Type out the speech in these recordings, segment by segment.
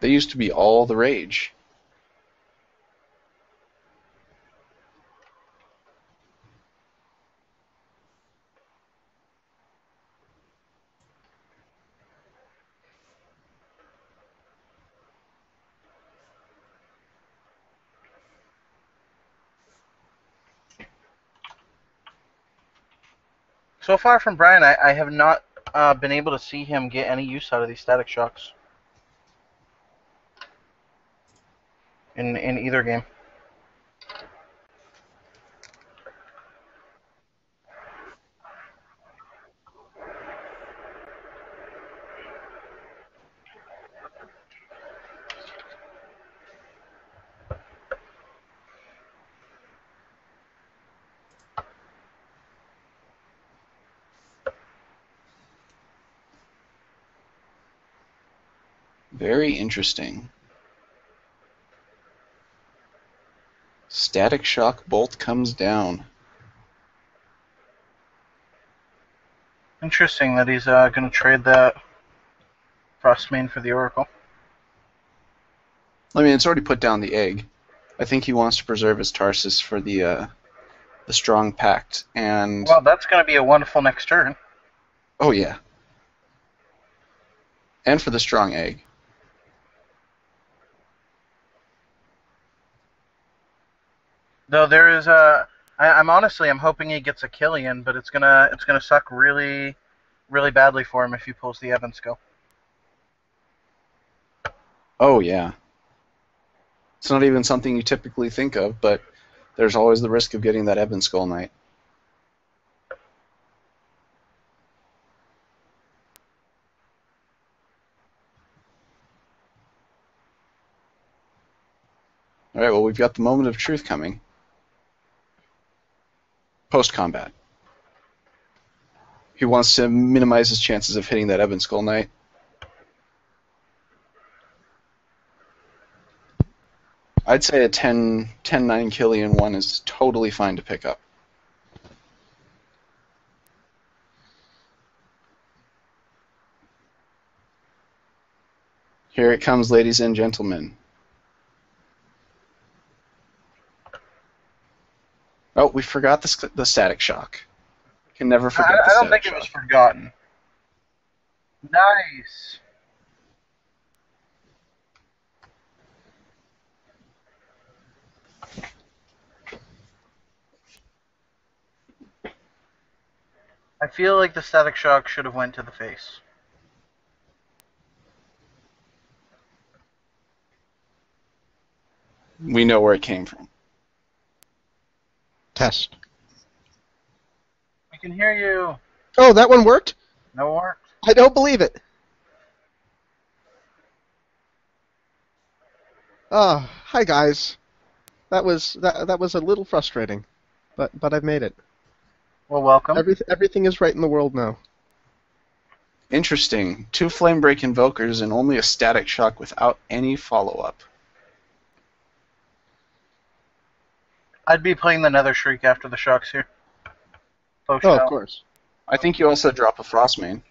They used to be all the rage. So far from Brian, I have not been able to see him get any use out of these static shocks in either game. Very interesting. Static shock bolt comes down. Interesting that he's going to trade that Frostmane for the Oracle. I mean, it's already put down the egg. I think he wants to preserve his Tarsus for the strong pact, and Well, that's going to be a wonderful next turn. oh yeah, and for the strong egg. Though there is a, I'm honestly I'm hoping he gets a Killian, but it's gonna suck really, really badly for him if he pulls the Evans Skill. Oh yeah. It's not even something you typically think of, but there's always the risk of getting that Ebon Skull Knight. Alright, well, we've got the moment of truth coming. Post-combat. He wants to minimize his chances of hitting that Ebon Skull Knight. I'd say a 10-9 Killian one is totally fine to pick up. Here it comes, ladies and gentlemen. Oh, we forgot the static shock. Can never forget the I don't static think it was shock. forgotten. Nice. I feel like the static shock should have went to the face. We know where it came from. Test. I can hear you. Oh, that one worked? No it worked. I don't believe it. Oh, hi guys. That was a little frustrating, but I've made it. Well, welcome. Everything is right in the world now. Interesting. 2 Flame Break Invokers and only a static shock without any follow-up. I'd be playing the Nether Shriek after the shocks here. Post Oh, shell. of course. I think you also drop a Frostmane.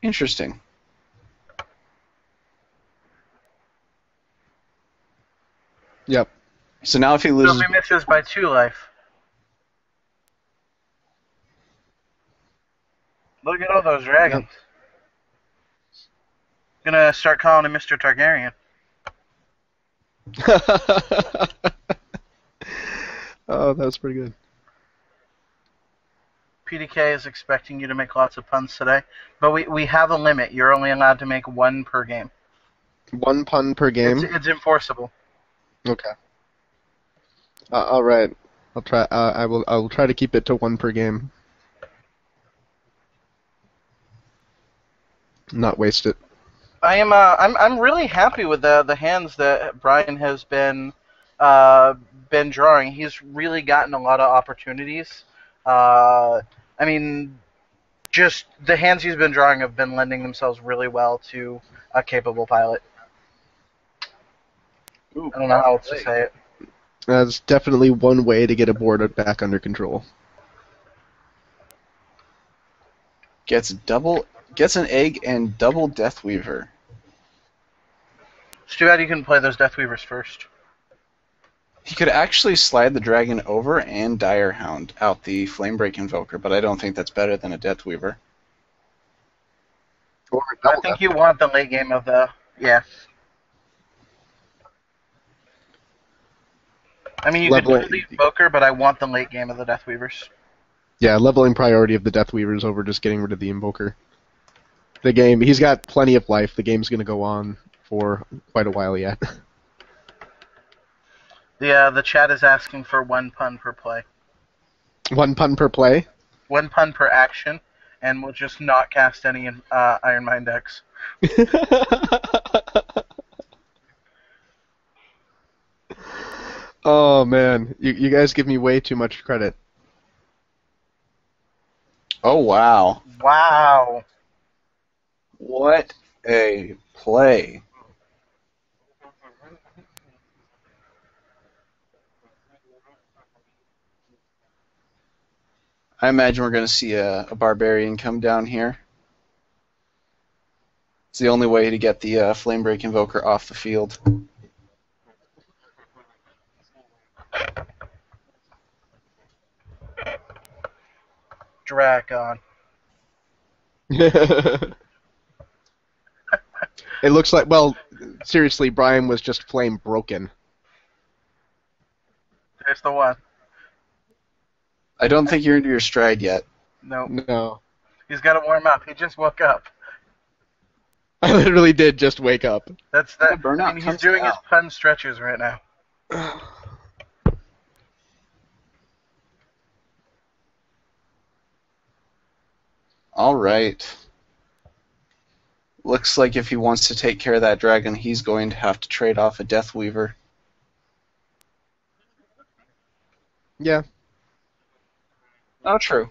Interesting. Yep. So now if he So loses... if he misses by 2 life. Look at all those dragons. Yep. Gonna start calling him Mr. Targaryen. Oh, that was pretty good. PDK is expecting you to make lots of puns today, but we have a limit. You're only allowed to make 1 per game. 1 pun per game. It's enforceable. Okay. All right. I'll try. I will try to keep it to 1 per game. Not waste it. I'm really happy with the hands that Brian has been drawing. He's really gotten a lot of opportunities. I mean, just the hands he's been drawing have been lending themselves really well to a capable pilot. Ooh, I don't know how else to say it. That's definitely one way to get a board back under control. Gets an egg and double Deathweaver. It's too bad you couldn't play those Deathweavers first. He could actually slide the dragon over and Direhound out the Flamebreak Invoker, but I don't think that's better than a Deathweaver. Or I think you want the late game of the... Yeah. I mean, you could do the Invoker, but I want the late game of the Deathweavers. Yeah, leveling priority of the Deathweavers over just getting rid of the Invoker. The game, he's got plenty of life. The game's going to go on for quite a while yet. The chat is asking for 1 pun per play. 1 pun per play? 1 pun per action, and we'll just not cast any Iron Mind decks. Oh, man. You guys give me way too much credit. Oh, wow. Wow. What a play. I imagine we're going to see a Barbarian come down here. It's the only way to get the Flamebreak Invoker off the field. Dragon. It looks like, well, seriously, Brian was just flame broken. There's the one. I don't think you're into your stride yet. Nope. No. He's got to warm up. He just woke up. I literally did just wake up. That's that. The burnout I mean, he's comes doing his out. pun stretches right now. All right. Looks like if he wants to take care of that dragon, he's going to have to trade off a Deathweaver. Yeah. Oh, true.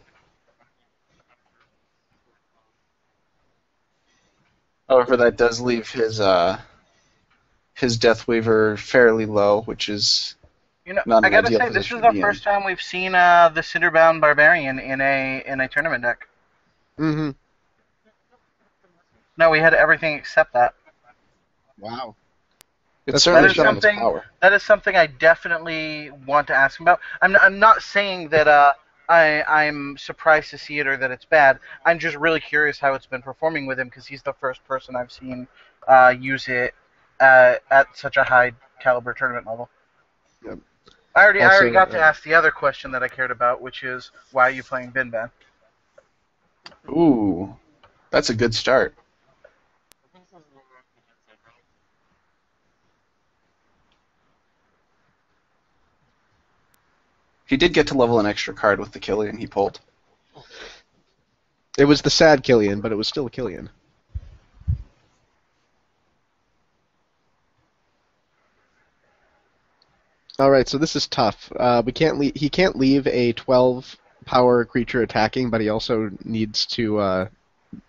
However, that does leave his Deathweaver fairly low, which is You know, not I an gotta ideal say, this position is to the be first time we've seen the Cinderbound Barbarian in a tournament deck. Mm-hmm. No, we had everything except that. Wow. It's That's certainly that is shown its something. power. That is something I definitely want to ask him about. I'm not saying that I'm surprised to see it or that it's bad. I'm just really curious how it's been performing with him because he's the first person I've seen use it at such a high caliber tournament level. Yep. I already Also, got to ask the other question that I cared about, which is why are you playing Bin Ban? Ooh, that's a good start. He did get to level an extra card with the Killian he pulled. It was the sad Killian, but it was still a Killian. All right, so this is tough. We can't he can't leave a 12 power creature attacking, but he also needs to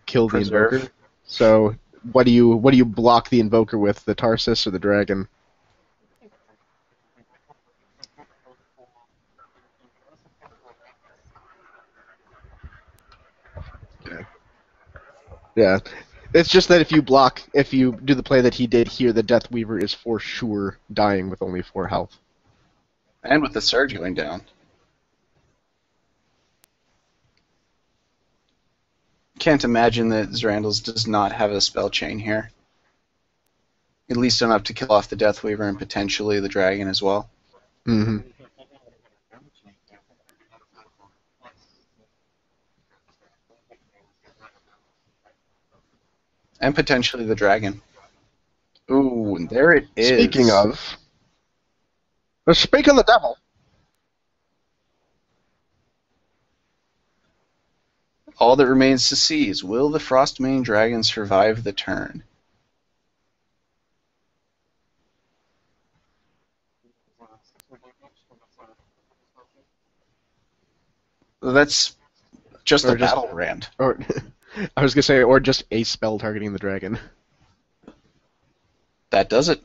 kill the Preserve. Invoker. So what do you block the Invoker with? The Tarsus or the Dragon? Yeah. It's just that if you do the play that he did here, the Deathweaver is for sure dying with only 4 health. And with the Surge going down. Can't imagine that Zrandles does not have a spell chain here. At least enough to kill off the Deathweaver and potentially the dragon as well. Mm-hmm. And potentially the dragon. Ooh, and there it is. Speaking of the devil. All that remains to see is, will the Frostmane dragon survive the turn? That's just Or a just- battle rand. Or I was gonna say, or just a spell targeting the dragon. That does it.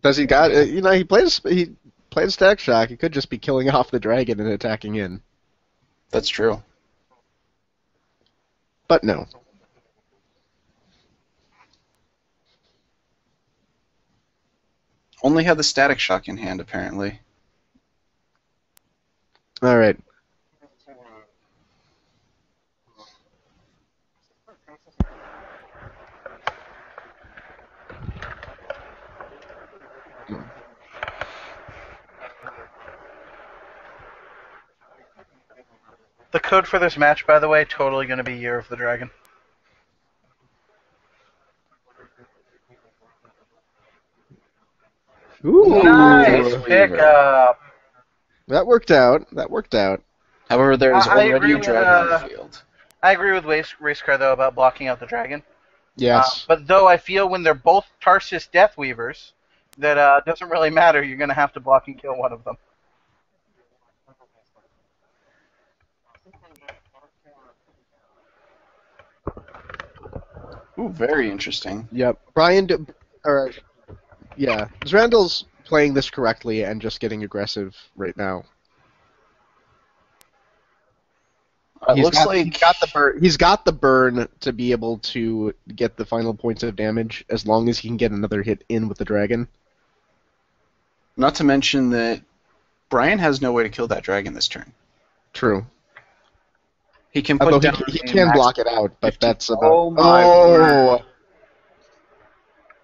Does he got? He played a Stack Shock. He could just be killing off the dragon and attacking in. That's true. But no. Only had the Static Shock in hand, apparently. All right. The code for this match, by the way, totally going to be Year of the Dragon. Ooh. Nice Death Weaver. pickup. That worked out. That worked out. However, there is I already agree a with dragon on the field. I agree with Racecar though about blocking out the dragon. Yes. But though I feel when they're both Tarsus Death Weavers, that doesn't really matter. You're going to have to block and kill one of them. Ooh, very interesting. Yep. Or yeah, Randall's playing this correctly and just getting aggressive right now. It looks like He's got the burn to be able to get the final points of damage as long as he can get another hit in with the dragon. Not to mention that Brian has no way to kill that dragon this turn. True. He can put Although down he a can max block it out, but 50. that's about. Oh my word.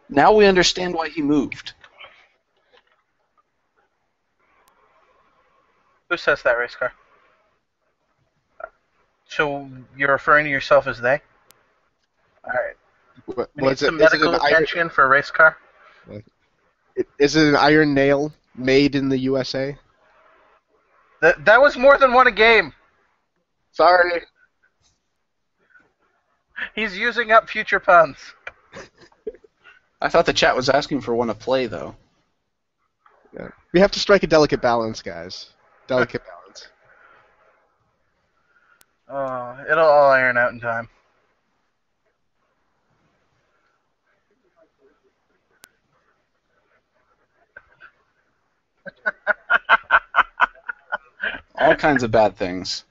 Now we understand why he moved. Who says that, Racecar? So you're referring to yourself as they? All right. We need some medical attention for Racecar. Is it an iron nail made in the USA? That was more than one a game. Sorry. He's using up future puns. I thought the chat was asking for one to play, though. Yeah. We have to strike a delicate balance, guys. Delicate balance. Oh, it'll all iron out in time. All kinds of bad things.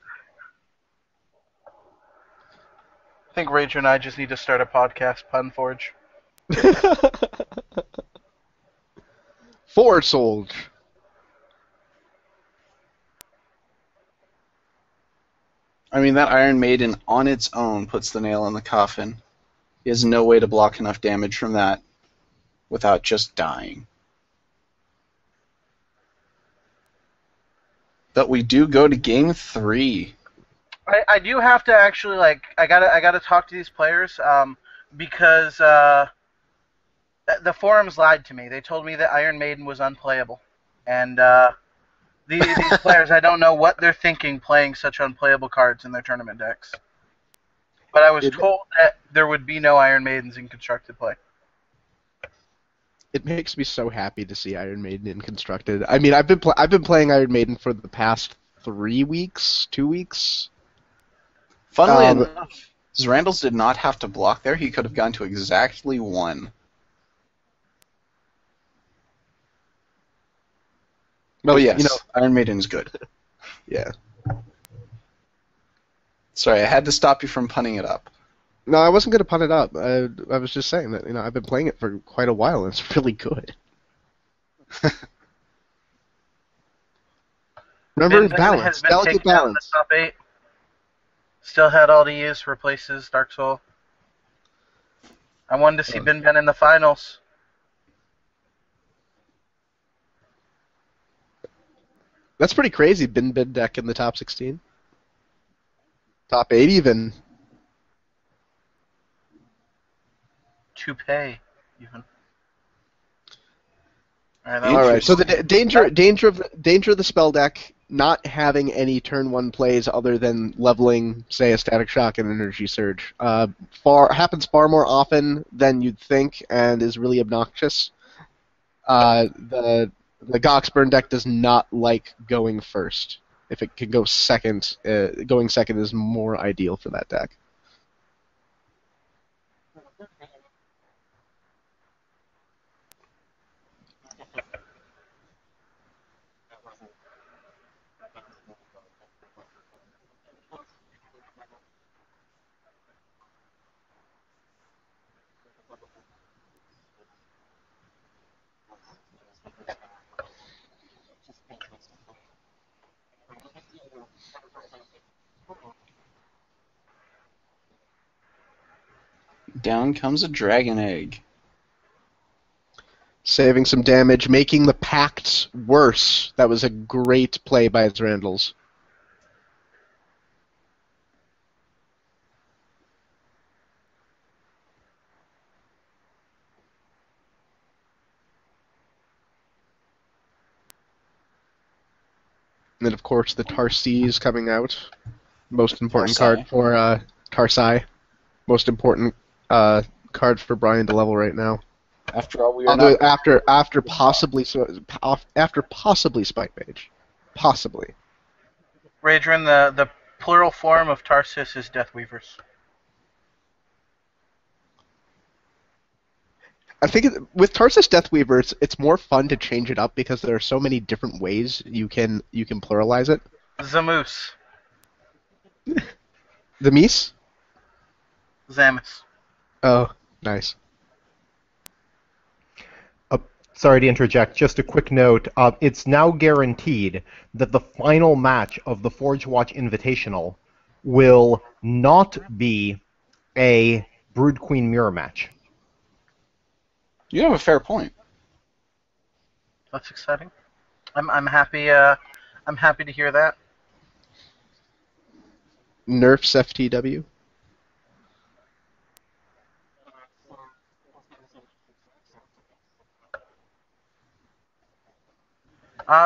I think Rager and I just need to start a podcast, Pun Forge. Forward Soldier. I mean, that Iron Maiden on its own puts the nail in the coffin. He has no way to block enough damage from that without just dying. But we do go to game 3. I do have to actually I gotta talk to these players because the forums lied to me. They told me that Iron Maiden was unplayable, and these players, I don't know what they're thinking playing such unplayable cards in their tournament decks. But I was told that there would be no Iron Maidens in constructed play. It makes me so happy to see Iron Maiden in constructed. I mean, I've been playing Iron Maiden for the past 3 weeks, 2 weeks. Funnily enough, Zrandals did not have to block there. He could have gone to exactly 1. Well, yes, Iron Maiden is good. Yeah. Sorry, I had to stop you from punning it up. No, I wasn't going to pun it up. I was just saying that I've been playing it for quite a while, and it's really good. Remember, balance, delicate balance. Top 8. Still had all to use, replaces Dark Soul. I wanted to see Bin Ben in the finals. That's pretty crazy, Bin Ben deck in the top 16. Top 8 even. To pay, even. All right. So the danger of the spell deck not having any turn 1 plays other than leveling, say, a Static Shock and Energy Surge, happens far more often than you'd think, and is really obnoxious. The Goxburn deck does not like going first. If it can go second, going second is more ideal for that deck. Down comes a dragon egg. Saving some damage, making the pacts worse. That was a great play by Randalls. And then, of course, the Tarsies coming out. Most important card for Tarsai. Most important card for Brian to level right now. After all, we are not... after possibly Spike Mage. Possibly. Radrin, the plural form of Tarsis is Deathweavers. I think with Tarsus Deathweaver, it's more fun to change it up because there are so many different ways you can pluralize it. Zamoose. The Mies? Zamus. Oh, nice. Sorry to interject, just a quick note. It's now guaranteed that the final match of the Forge Watch Invitational will not be a Brood Queen mirror match. You have a fair point. That's exciting. I'm happy. I'm happy to hear that. Nerfs FTW.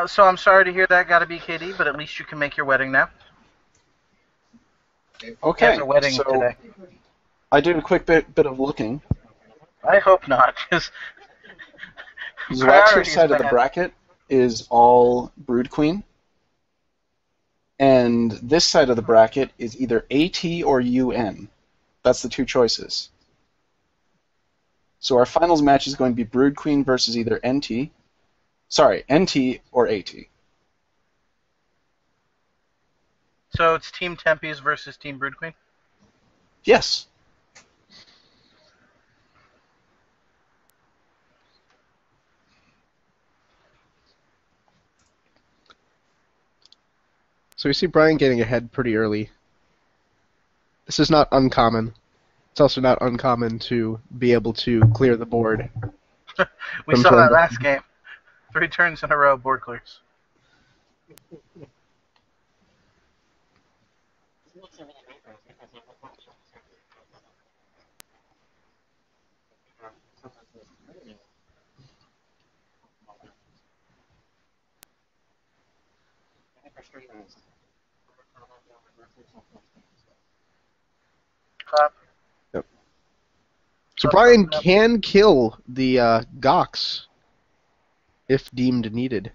So I'm sorry to hear that. Got to be KD, but at least you can make your wedding now. Okay. You guys are wedding so today. I did a quick bit of looking. I hope not, because The Waxer side of the bracket is all Brood Queen, and this side of the bracket is either AT or UN. That's the two choices. So our finals match is going to be Brood Queen versus either NT or AT. So it's Team Tempe's versus Team Brood Queen? Yes. So we see Brian getting ahead pretty early. This is not uncommon. It's also not uncommon to be able to clear the board. We saw that last game. 3 turns in a row, board clears. Clap. Yep. So Brian can kill the Gox if deemed needed.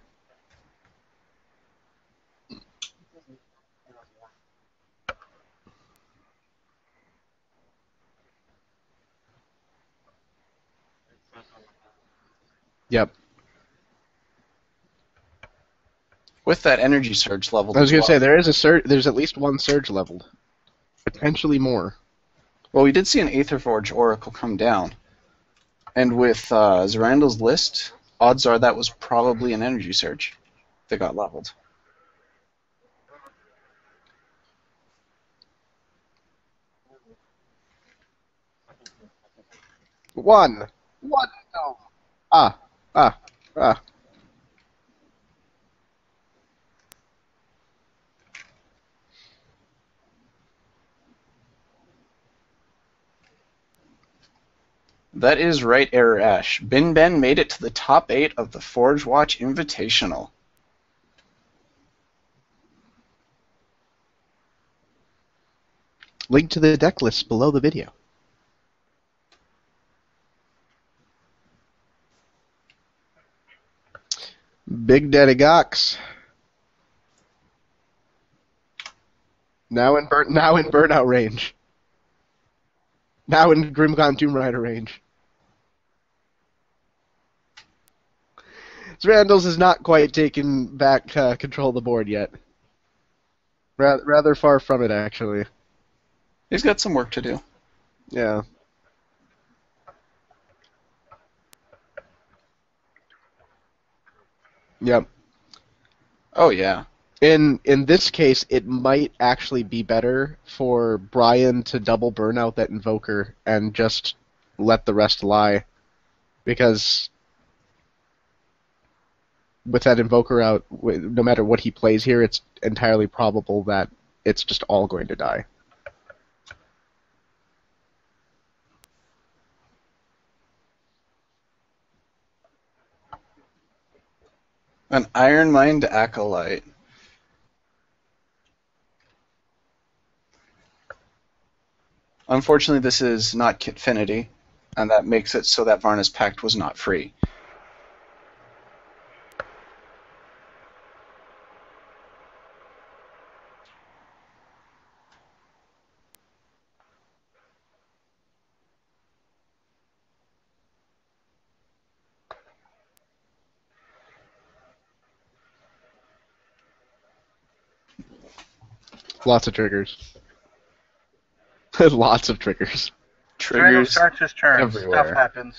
Yep. With that energy surge level. I was going to say there is a surge. There's at least one surge leveled, potentially more. Well, we did see an Aetherforge Oracle come down, and with Zerandal's list, odds are that was probably an energy surge that got leveled. One. No. Ah. That is right, Error Ash. Bin Ben made it to the top 8 of the Forge Watch Invitational. Link to the deck list below the video. Big Daddy Gox. Now in burnout range. Now in Grimgon Tomb Rider range. Randalls is not quite taken back control of the board yet. Rather far from it, actually. He's got some work to do. Yeah. Yep. Oh yeah. In this case, it might actually be better for Brian to double burn out that Invoker and just let the rest lie, because with that Invoker out, no matter what he plays here, it's entirely probable that it's just all going to die. An Iron Mind Acolyte. Unfortunately, this is not Kitfinity, and that makes it so that Varna's Pact was not free. Lots of triggers. Lots of triggers. Randall Triggers starts his turn. Stuff everywhere. happens.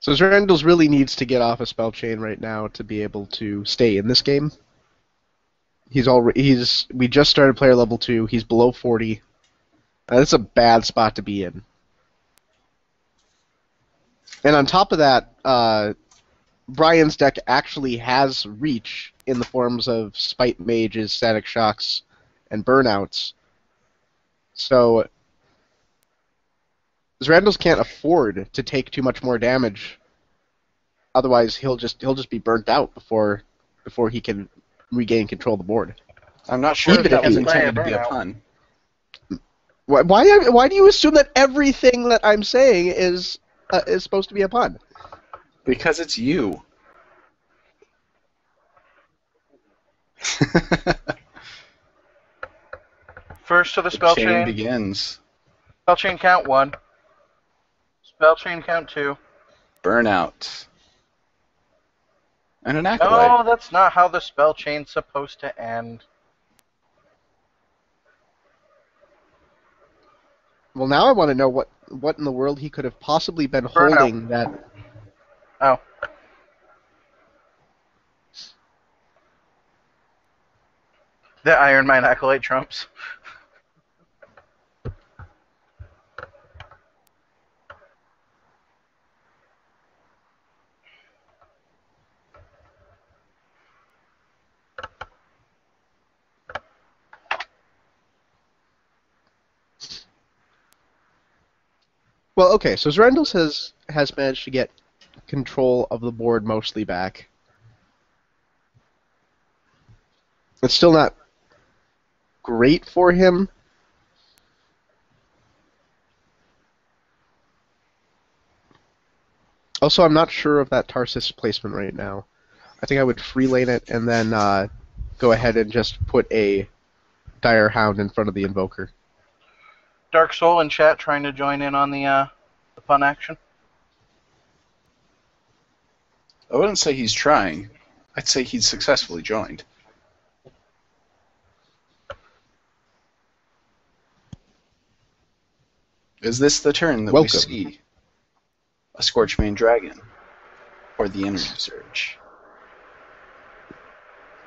So Zerandals really needs to get off a spell chain right now to be able to stay in this game. We just started player level 2. He's below 40. That's a bad spot to be in. And on top of that, Brian's deck actually has reach in the forms of Spite Mages, Static Shocks, and Burnouts. So Zerandals can't afford to take too much more damage. Otherwise, he'll just be burnt out before he can regain control of the board. I'm not sure Even if that if was he- intended to be a Burnout. pun. Why do you assume that everything that I'm saying is supposed to be a pun? Because it's you. First to the The spell chain chain. begins. Spell chain count 1. Spell chain count 2. Burnout. And an Acolyte. No, that's not how the spell chain's supposed to end. Well, now I want to know what in the world he could have possibly been holding that. Oh. The Iron Mine Acolyte trumps. Well, okay, so Zerandals has managed to get control of the board mostly back. It's still not great for him. Also, I'm not sure of that Tarsus placement right now. I think I would free lane it and then go ahead and just put a Dire Hound in front of the Invoker. Dark Soul in chat trying to join in on the fun action. I wouldn't say he's trying. I'd say he's successfully joined. Is this the turn that we Welcome. see a Scorchmane Dragon or the Energy Surge?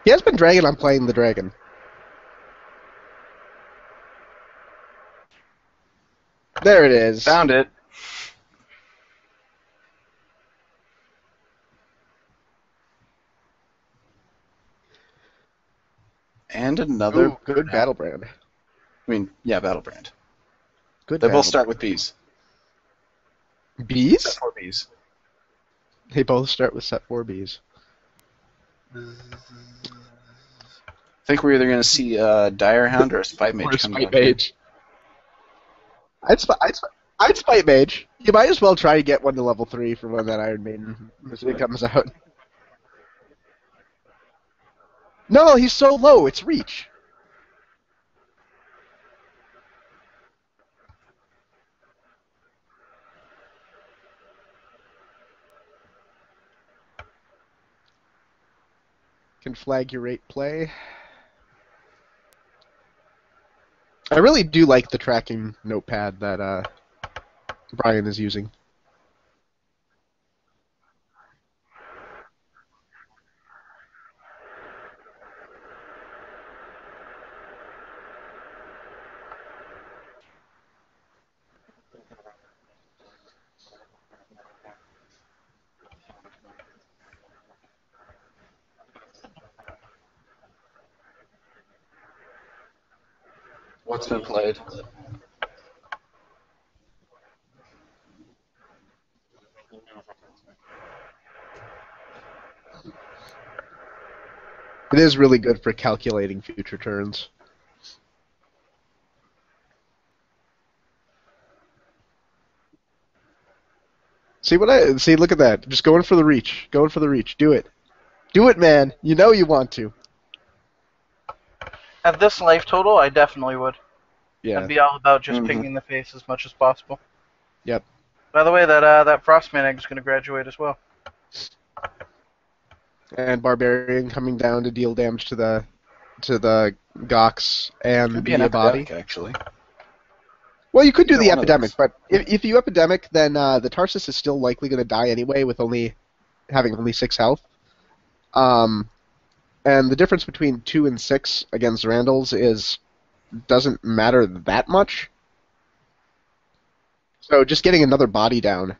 He has been dragging on playing the dragon. There it is. Found it. And another. Ooh, good Battlebrand. I mean, yeah, Battlebrand. Good. They both start with Bs. Bees. Except for Bs. They both start with set 4 Bs. I think we're either going to see a Dire Hound or a Spite Mage Or a come Spite down. Mage. I'd Spite Mage. You might as well try to get one to level 3 for when that Iron Maiden music comes out. No, he's so low, it's reach. Can flag your rate play. I really do like the tracking notepad that Brian is using. What's been played? It is really good for calculating future turns. See? Look at that. Just going for the reach. Going for the reach. Do it. Do it, man. You know you want to. At this life total, I definitely would. Yeah. I'd be all about just Mhm. picking the face as much as possible. Yep. By the way, that Frostman egg is going to graduate as well. And Barbarian coming down to deal damage to the Gox and Could be an the body. epidemic, actually. Well, you could do Either the one of epidemic, those. but if you epidemic, then the Tarsus is still likely going to die anyway with having only 6 health. And the difference between 2 and 6 against Randall's doesn't matter that much. So just getting another body down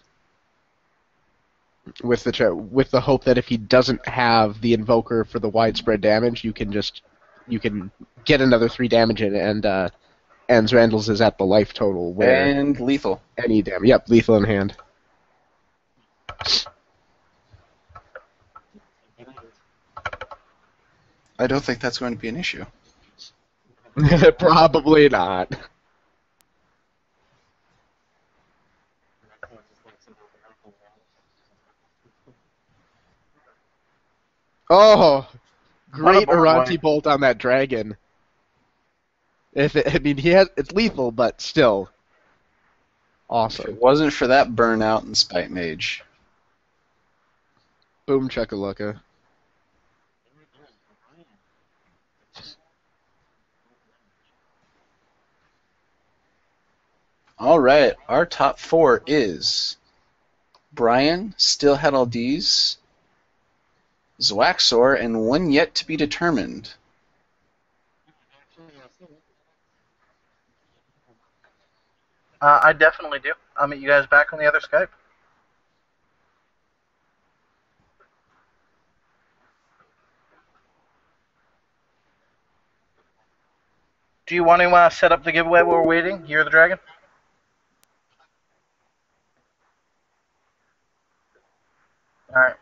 with the hope that if he doesn't have the Invoker for the widespread damage, you can get another 3 damage in, and Randall's is at the life total where And lethal. any damage. Yep, lethal in hand. I don't think that's going to be an issue. Probably not. Oh, What a great board Aranti wipe. bolt on that dragon. It's lethal, but still If awesome. it wasn't for that burnout and Spite Mage. Boom chakalaka. All right, our top 4 is Brian, still had all D's, Zwaxor, and one yet to be determined. I definitely do. I'll meet you guys back on the other Skype. Do you want to set up the giveaway while we're waiting? Year of the Dragon? Alright.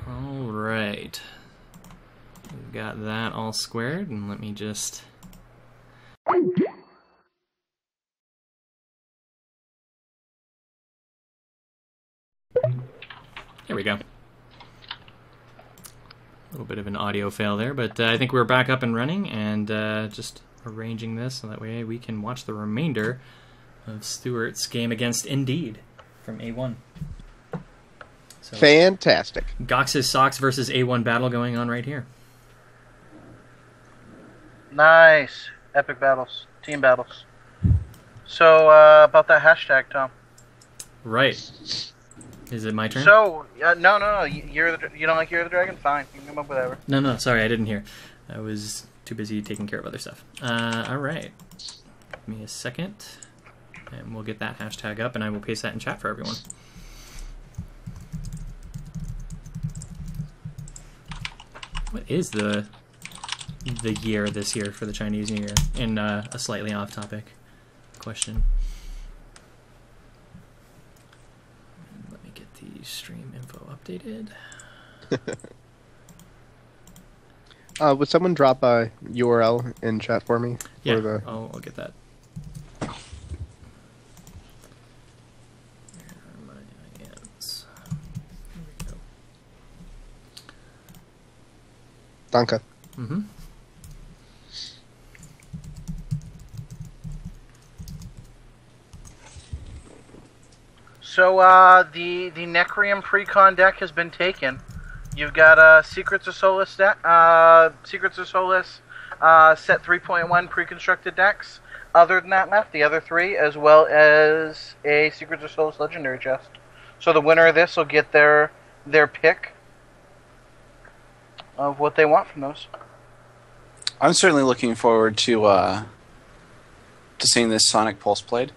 All right. We've got that all squared, and let me just... There we go. A little bit of an audio fail there, but I think we're back up and running, and just arranging this so that way we can watch the remainder of Stewart's game against Indeed from A1. So, Fantastic. Gox's Sox versus A1 battle going on right here. Nice. Epic battles. Team battles. So, about that hashtag, Tom. Right. Is it my turn? So, no. You don't like Year of the Dragon? Fine. You can come up with whatever. No, sorry, I didn't hear. I was too busy taking care of other stuff. Alright. Give me a second, and we'll get that hashtag up, and I will paste that in chat for everyone. What is the year this year for the Chinese New Year? In a slightly off-topic question. Let me get the stream info updated. Would someone drop a URL in chat for me? Yeah, For the... I'll get that. Where are my IMs? Here we go. Danke. Mm-hmm. So the Necrium Precon deck has been taken. You've got Secrets of Solace set 3.1 pre-constructed decks. Other than that left, the other three, as well as a Secrets of Solace Legendary chest. So the winner of this will get their pick of what they want from those. I'm certainly looking forward to seeing this Sonic Pulse played.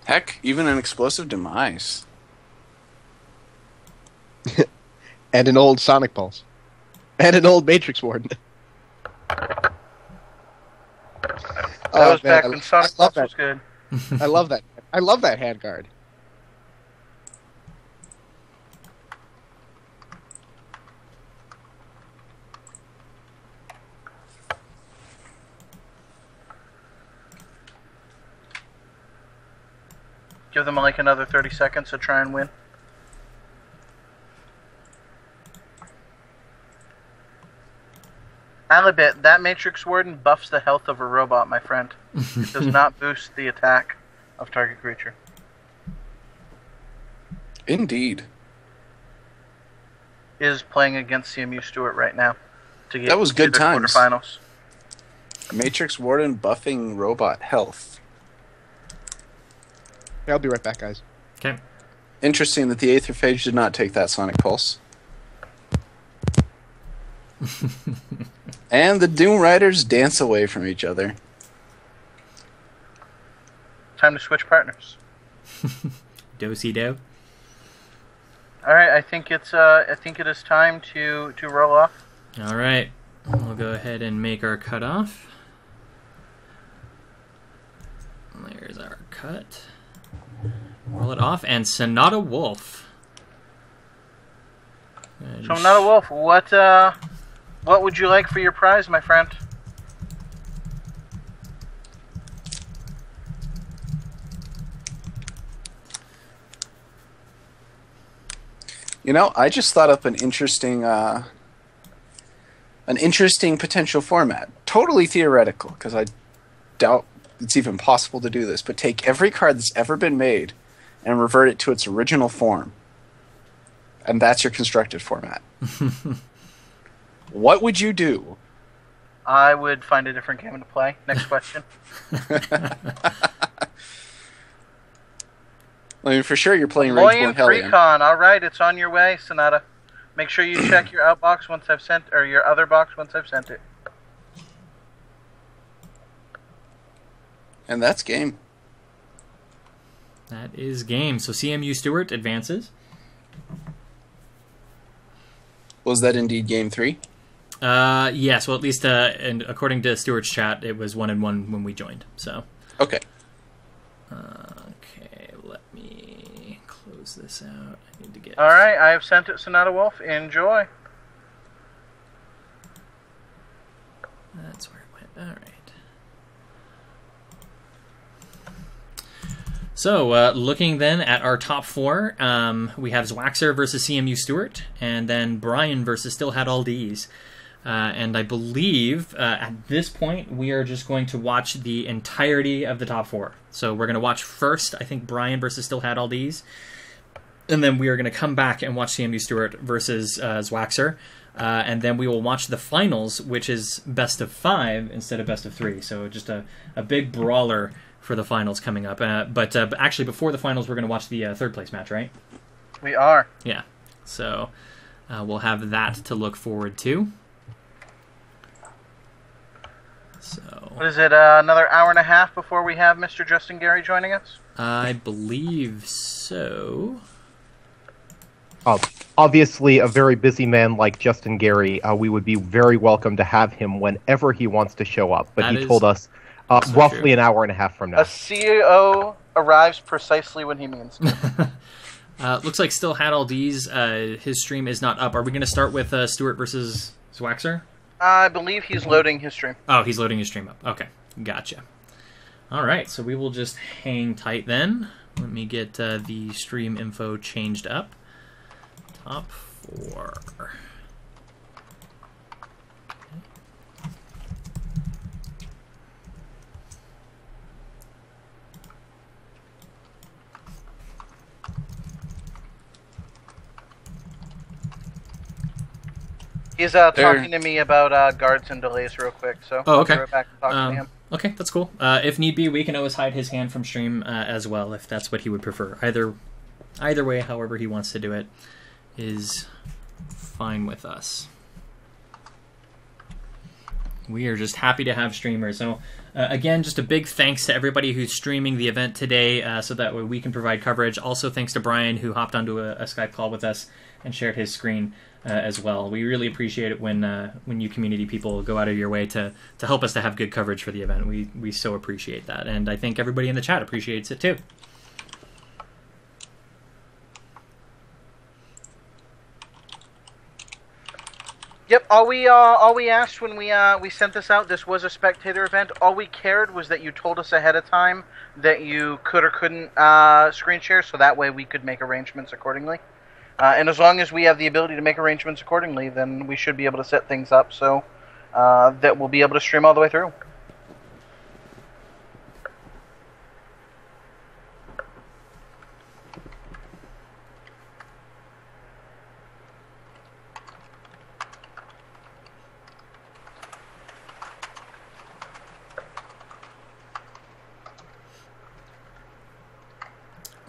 Heck, even an explosive demise. And an old Sonic Pulse. And an old Matrix Warden. That was back when Sonic Pulse was good. I love that. I love that hand card. Give them like another 30 seconds to try and win. Alibit, that Matrix Warden buffs the health of a robot, my friend. It does not boost the attack of target creature. Indeed. Is playing against CMU Stewart right now to get That was good to the times. quarterfinals. Matrix Warden buffing robot health. Yeah, I'll be right back, guys. Okay. Interesting that the Aetherphage did not take that Sonic Pulse. And the Doom Riders dance away from each other. Time to switch partners. Do-si-do. All right, I think it is time to roll off. All right. We'll go ahead and make our cutoff. There's our cut. Roll it off, and Sonata Wolf. And So, Sonata Wolf, what would you like for your prize, my friend? You know, I just thought up an interesting potential format. Totally theoretical, because I doubt it's even possible to do this. But take every card that's ever been made and revert it to its original form. And that's your constructed format. What would you do? I would find a different game to play. Next question. I mean, for sure you're playing Loyan Rageborn Hellion. Precon. All right, it's on your way, Sonata. Make sure you check your outbox once I've sent, or your other box once I've sent it. And that's game. that is game. So CMU Stewart advances. Was that indeed game 3? Yes, well, at least and according to Stewart's chat, it was 1-1 when we joined. So, Okay. okay, let me close this out. I need to get. All right, I have sent it, Sonata Wolf. Enjoy. That's where it went. All right. So, looking then at our top four, we have Zwaxer versus CMU Stewart, and then Brian versus Still Had All D's. And I believe at this point we are just going to watch the entirety of the top four. So we're going to watch first, I think, Brian versus Still Had All D's, and then we are going to come back and watch CMU Stewart versus Zwaxer. And then we will watch the finals, which is best of 5 instead of best of 3. So just a big brawler for the finals coming up. But actually, before the finals, we're going to watch the third place match, right? We are. Yeah. So we'll have that to look forward to. So What is it, another hour and a half before we have Mr. Justin Gary joining us? I believe so. Obviously, a very busy man like Justin Gary, we would be very welcome to have him whenever he wants to show up. But That he is- told us Also roughly true. an hour and a half from A now. CEO arrives precisely when he means to. Looks like still had all D's. His stream is not up. Are we going to start with Stewart versus Zwaxer? I believe he's loading his stream. Oh, he's loading his stream up. Okay, gotcha. All right, so we will just hang tight then. Let me get the stream info changed up. Top 4. He's talking to me about guards and delays real quick, so Oh, okay. I'll be right back and talk to him. Okay, that's cool. If need be, we can always hide his hand from stream as well, if that's what he would prefer. Either way, however he wants to do it, is fine with us. We are just happy to have streamers. So, again, just a big thanks to everybody who's streaming the event today so that way we can provide coverage. Also, thanks to Brian, who hopped onto a Skype call with us and shared his screen as well. We really appreciate it when you community people go out of your way to help us to have good coverage for the event. We so appreciate that. And I think everybody in the chat appreciates it too. Yep. All we asked when we sent this out, this was a spectator event. All we cared was that you told us ahead of time that you could or couldn't screen share, so that way we could make arrangements accordingly. And as long as we have the ability to make arrangements accordingly, then we should be able to set things up so that we'll be able to stream all the way through.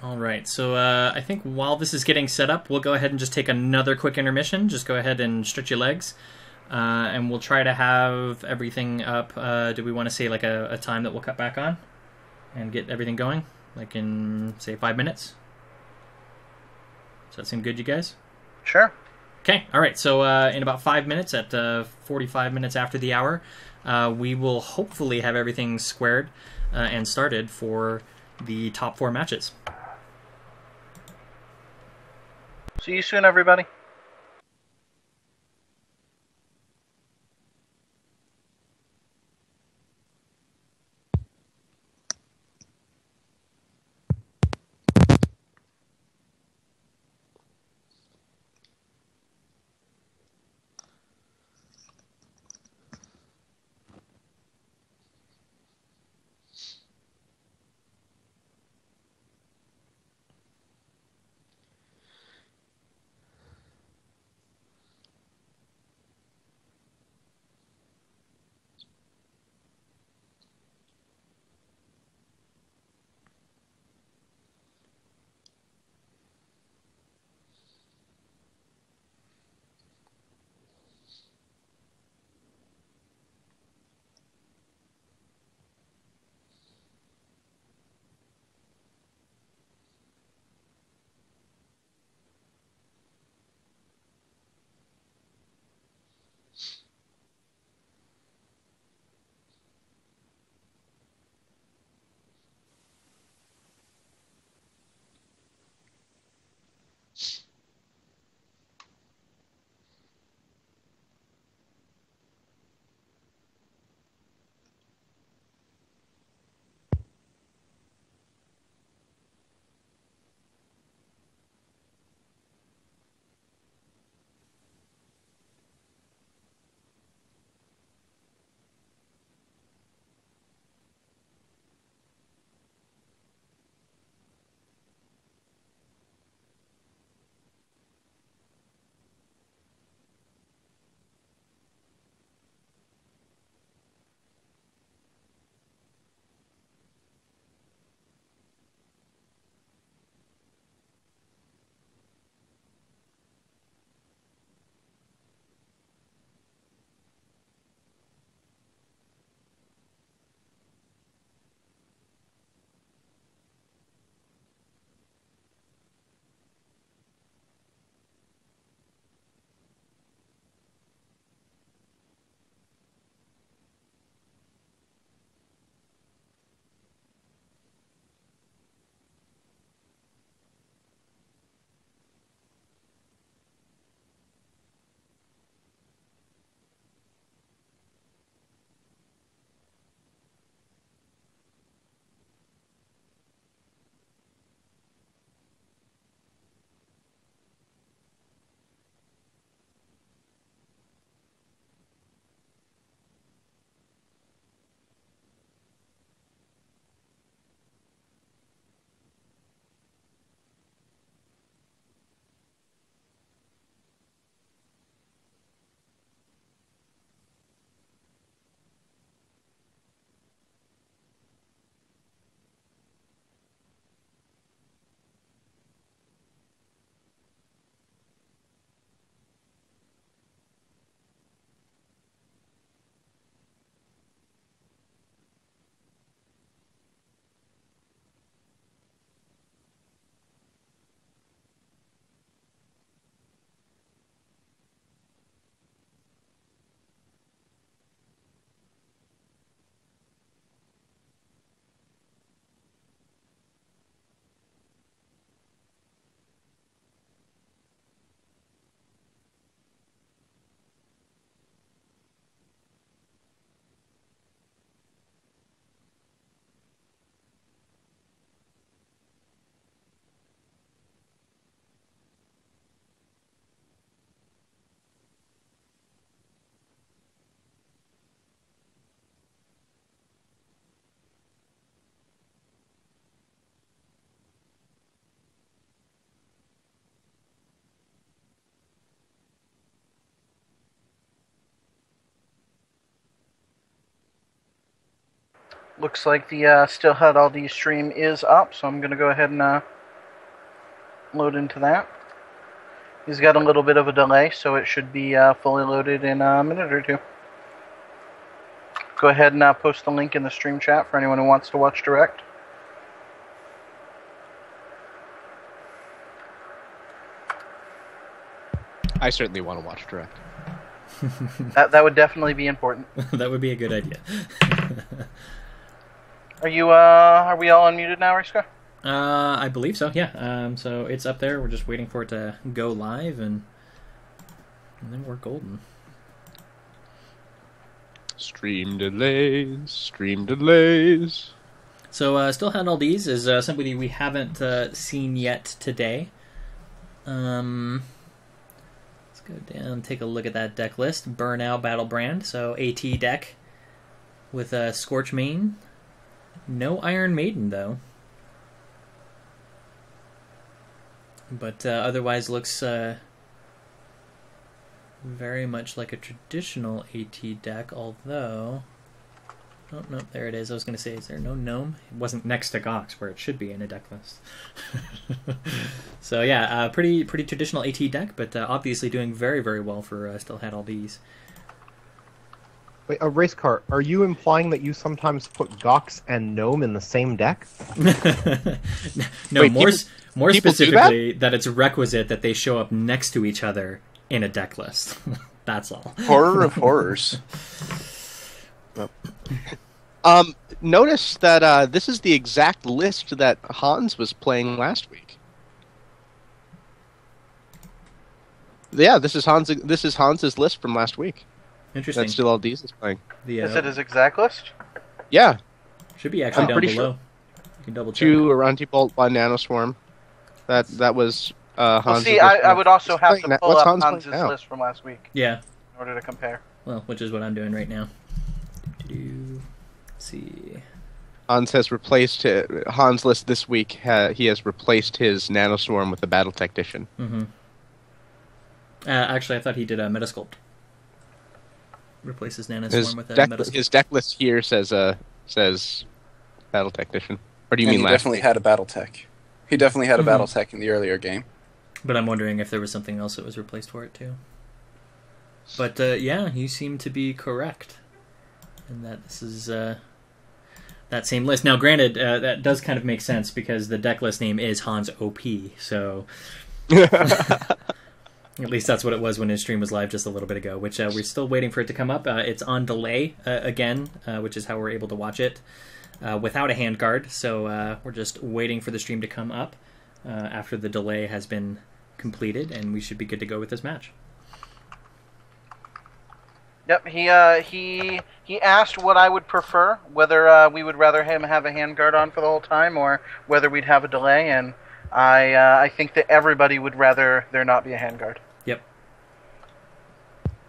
All right, so I think while this is getting set up, we'll go ahead and just take another quick intermission. Just go ahead and stretch your legs, and we'll try to have everything up. Do we want to say like a time that we'll cut back on and get everything going? Like in, say, 5 minutes? Does that seem good, you guys? Sure. Okay, all right, so in about 5 minutes, at 45 minutes after the hour, we will hopefully have everything squared and started for the top 4 matches. See you soon, everybody. Looks like the Still Had All D stream is up, so I'm going to go ahead and load into that. He's got a little bit of a delay, so it should be fully loaded in a minute or two. Go ahead and post the link in the stream chat for anyone who wants to watch direct. I certainly want to watch direct. That would definitely be important. That would be a good idea. Are we all unmuted now, Riska? I believe so, yeah. So it's up there. We're just waiting for it to go live, and then we're golden. Stream delays, stream delays. So Still Had All These is somebody we haven't seen yet today. Let's go down, take a look at that deck list. Burnout Battlebrand, so AT deck with a Scorch Main. No Iron Maiden, though. But otherwise looks very much like a traditional AT deck, although... Oh, no, there it is. I was going to say, is there no Gnome? It wasn't next to Gox, where it should be in a deck list. So yeah, pretty traditional AT deck, but obviously doing very, very well for Still Had All These. Wait, a race car. Are you implying that you sometimes put Gox and Gnome in the same deck? No, Wait, more people do specifically that it's requisite that they show up next to each other in a deck list. That's all. Horror of horrors. Notice that this is the exact list that Hans was playing last week. Yeah, this is Hans's list from last week. Interesting. That Still All D's is playing. Is it his exact list? Yeah. Should be actually I'm down pretty below. sure. You can double check. 2 Aranti Bolt, 1 Nanoswarm. That was Hans. Well, see, I would also have to pull What's up Hans Hans's playing now? list from last week Yeah. in order to compare. Well, which is what I'm doing right now. Let's see. Hans has replaced Hans' list this week. He has replaced his Nanoswarm with a Battle Tactician. Mm-hmm. Actually, I thought he did a Metasculpt. Replaces Nanoswarm with a Metasculpt. His deck list here says Battle Tactician. Or do you And mean he last definitely week? had a battle tech. He definitely had a battle tech in the earlier game. But I'm wondering if there was something else that was replaced for it, too. But, yeah, you seem to be correct. And that this is that same list. Now, granted, that does kind of make sense because the deck list name is Hans OP, so... At least that's what it was when his stream was live just a little bit ago, which we're still waiting for it to come up. It's on delay again, which is how we're able to watch it without a handguard. So we're just waiting for the stream to come up after the delay has been completed, and we should be good to go with this match. Yep, he asked what I would prefer, whether we would rather him have a handguard on for the whole time or whether we'd have a delay, and I think that everybody would rather there not be a handguard. Yep.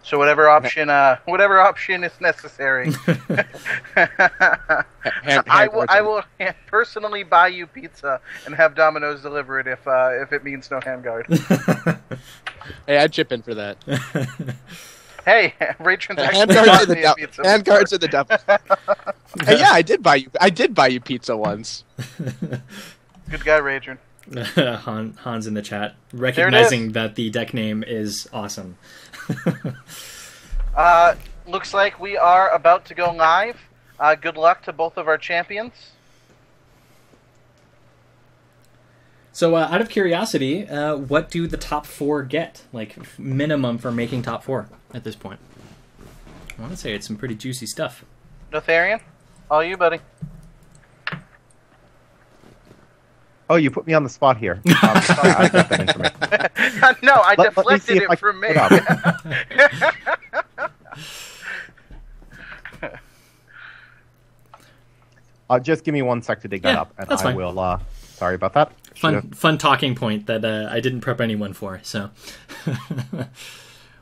So whatever option is necessary. I will personally buy you pizza and have Domino's deliver it if it means no handguard. Hey, I'd chip in for that. Hey, Ray Transaction Handguards are the me a devil. pizza. Handguards are the devil. Hey, yeah, I did buy you pizza once. Good guy, Radron. Hans in the chat, recognizing that the deck name is awesome. Looks like we are about to go live. Good luck to both of our champions. So, out of curiosity, what do the top 4 get? Like, minimum for making top 4 at this point? I want to say it's some pretty juicy stuff. Notharian, all you, buddy. Oh, you put me on the spot here. I got that information. No, I Let me deflected see if I it from me. can just give me 1 sec to dig that Yeah, up, and that's I fine. will. Sorry about that. Fun talking point that I didn't prep anyone for. So,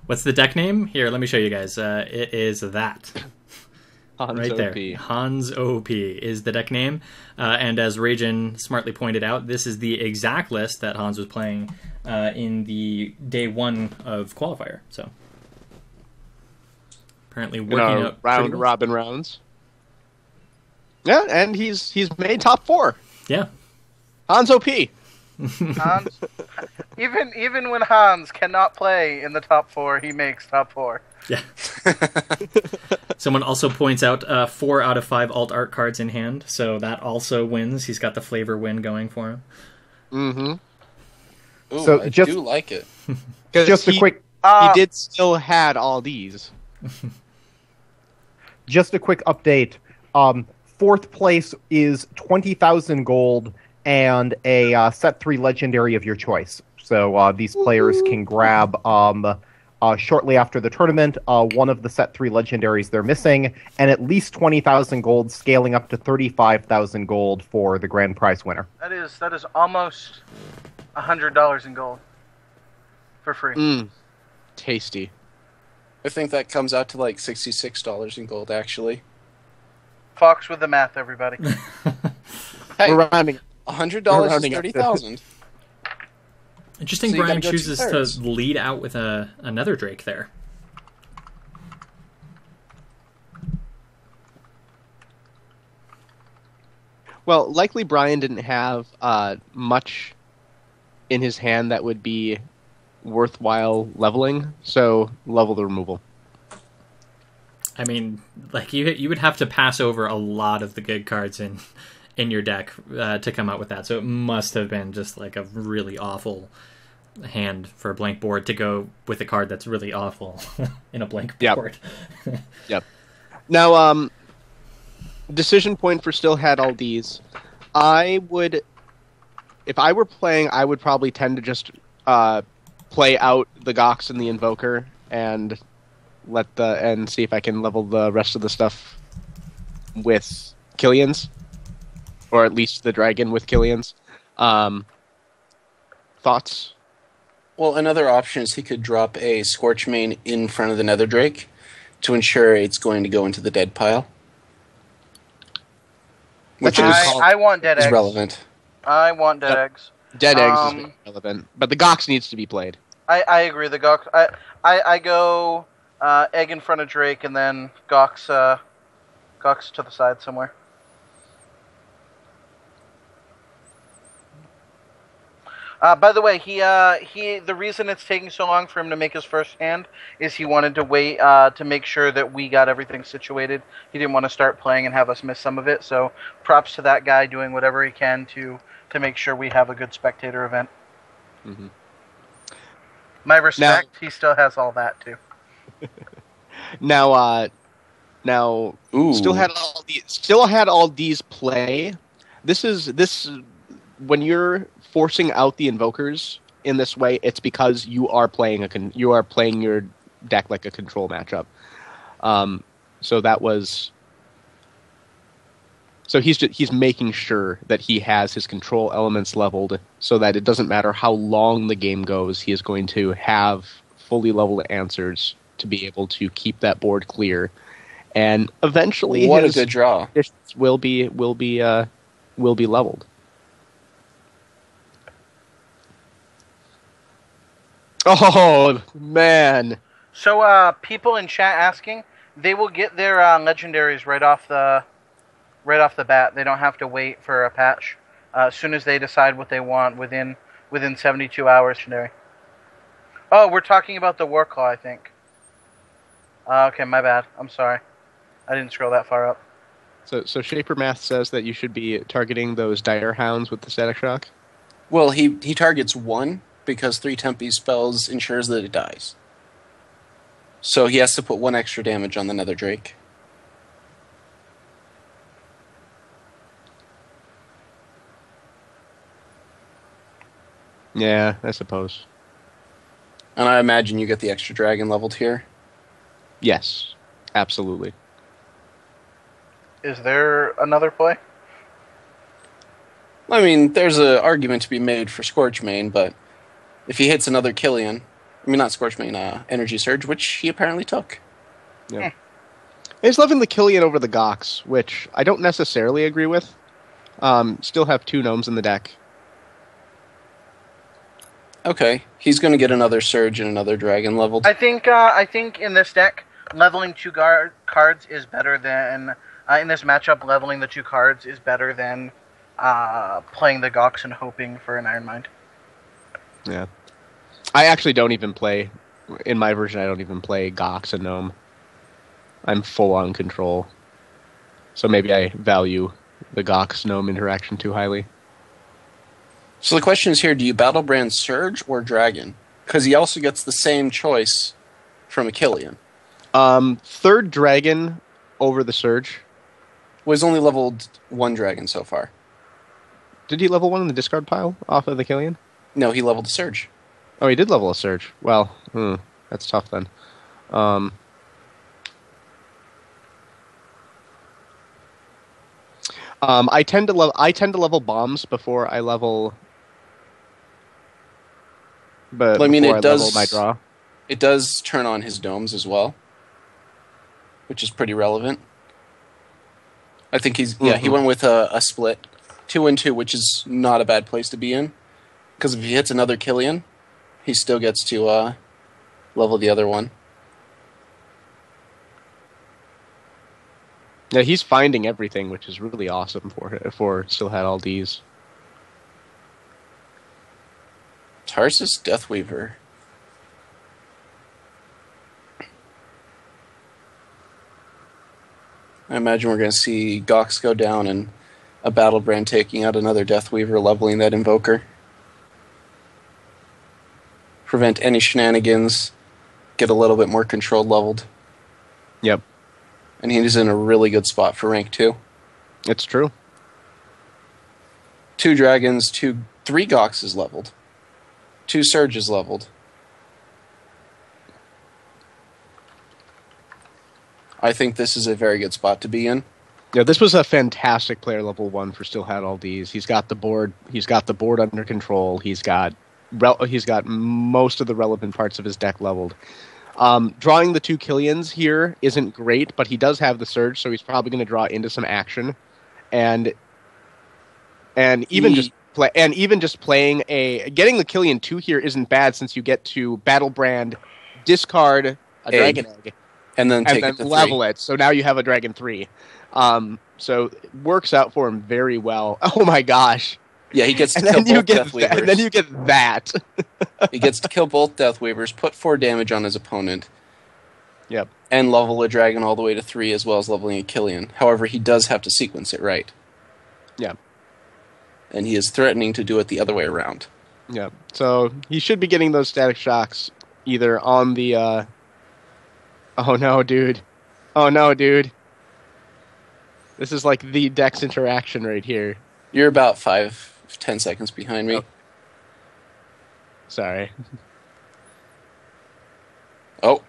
what's the deck name? Here, let me show you guys. It is that. Hans Right OP. there. Hans OP is the deck name. And as Rajan smartly pointed out, this is the exact list that Hans was playing in the day 1 of qualifier. So apparently working out round pretty well. robin rounds. Yeah, and he's made top 4. Yeah. Hans OP. Hans, even when Hans cannot play in the top 4, he makes top 4. Yeah. Someone also points out 4 out of 5 alt art cards in hand, so that also wins. He's got the flavor win going for him. Mm-hmm. Ooh, So I just- do like it. Just a quick He did still had all these. Just a quick update. 4th place is 20,000 gold and a set 3 legendary of your choice. So these players can grab shortly after the tournament one of the set 3 legendaries they're missing, and at least 20,000 gold, scaling up to 35,000 gold for the grand prize winner. That is almost $100 in gold for free. Tasty. I think that comes out to like $66 in gold, actually. Fox with the math, everybody. Hey, We're rounding. $100 We're is rounding up. 30,000. Interesting So you Brian gotta go chooses 2/3. to lead out with another Drake there. Well, likely Brian didn't have much in his hand that would be worthwhile leveling, so level the removal. I mean, like you would have to pass over a lot of the good cards in your deck to come out with that. So it must have been just like a really awful hand for a blank board to go with a card that's really awful in a blank Yep. board. Yep. Now, decision point for still had all these. I would, if I were playing, I would probably tend to just play out the Gox and the Invoker and see if I can level the rest of the stuff with Killian's, or at least the dragon with Killian's. Thoughts? Well, another option is he could drop a Scorchmane in front of the Nether Drake to ensure it's going to go into the dead pile. Which I want dead is eggs. relevant. I want dead eggs. Dead eggs is very relevant, but the Gox needs to be played. I agree. The Gox. I go egg in front of Drake and then Gox to the side somewhere. By the way, the reason it's taking so long for him to make his first hand is he wanted to wait to make sure that we got everything situated. He didn't want to start playing and have us miss some of it. So props to that guy doing whatever he can to make sure we have a good spectator event. Mm-hmm. My respect. He still has all that too. Now, Ooh. still had all these play. This when you're forcing out the invokers in this way, it's because you are playing your deck like a control matchup. So he's making sure that he has his control elements leveled so that it doesn't matter how long the game goes, he is going to have fully leveled answers to be able to keep that board clear, and eventually What a his good draw. conditions will be leveled. Oh man! So people in chat asking, they will get their legendaries right off the bat. They don't have to wait for a patch. As soon as they decide what they want within 72 hours, legendary. Oh, we're talking about the Warclaw, I think. Okay, my bad. I'm sorry. I didn't scroll that far up. So Shaper Math says that you should be targeting those Dire Hounds with the Static Shock. Well, he targets one because 3 Tempe spells ensures that it dies. So he has to put 1 extra damage on the Nether Drake. Yeah, I suppose. And I imagine you get the extra dragon leveled here. Yes, absolutely. Is there another play? I mean, there's an argument to be made for Scorchmane, but if he hits another Killian, I mean, not Scorchmane, Energy Surge, which he apparently took. Yeah. He's loving the Killian over the Gox, which I don't necessarily agree with. Still have 2 gnomes in the deck. Okay, he's going to get another Surge and another dragon leveled. I think in this deck, leveling 2 cards is better than in this matchup, leveling the 2 cards is better than playing the Gox and hoping for an Iron Mind. Yeah. I actually don't even play, in my version, I don't even play Gox and Gnome. I'm full on control. So maybe I value the Gox Gnome interaction too highly. So the question is here, do you battle brand Surge or Dragon? Because he also gets the same choice from a Killian. Third Dragon over the Surge. Well, he's only leveled 1 Dragon so far. Did he level 1 in the discard pile off of the Killian? No, he leveled the Surge. Oh, he did level a Surge. Well, that's tough then. I tend to level bombs before I level. But I mean, before it I does. level my draw. It does turn on his domes as well, which is pretty relevant. I think he went with a split 2 and 2, which is not a bad place to be in, because if he hits another Killian, he still gets to level the other one. Yeah, he's finding everything, which is really awesome for still had all Ds. Tarsus Deathweaver. I imagine we're going to see Gox go down and a Battlebrand taking out another Deathweaver, leveling that Invoker. Prevent any shenanigans, get a little bit more controlled leveled. Yep. And he's in a really good spot for rank 2. It's true. 2 Dragons, 3 Goxes leveled. 2 Surges leveled. I think this is a very good spot to be in. Yeah, this was a fantastic player level 1 for still had all Ds. He's got the board. He's got the board under control. He's got most of the relevant parts of his deck leveled. Drawing the 2 Killians here isn't great, but he does have the Surge, so he's probably going to draw into some action, and even just playing getting the Killian 2 here isn't bad, since you get to Battlebrand, discard a Dragon Egg, and then level it. So now you have a Dragon 3. So it works out for him very well. Oh my gosh. Yeah, he gets to kill both Deathweavers. And then you get that. He gets to kill both Deathweavers, put 4 damage on his opponent. Yep. And level a dragon all the way to 3, as well as leveling a Killian. However, he does have to sequence it right. Yeah. And he is threatening to do it the other way around. Yeah. So he should be getting those static shocks either on the oh no, dude. Oh no, dude. This is like the Dex interaction right here. You're about 5-10 seconds behind me. Oh. Sorry. Oh.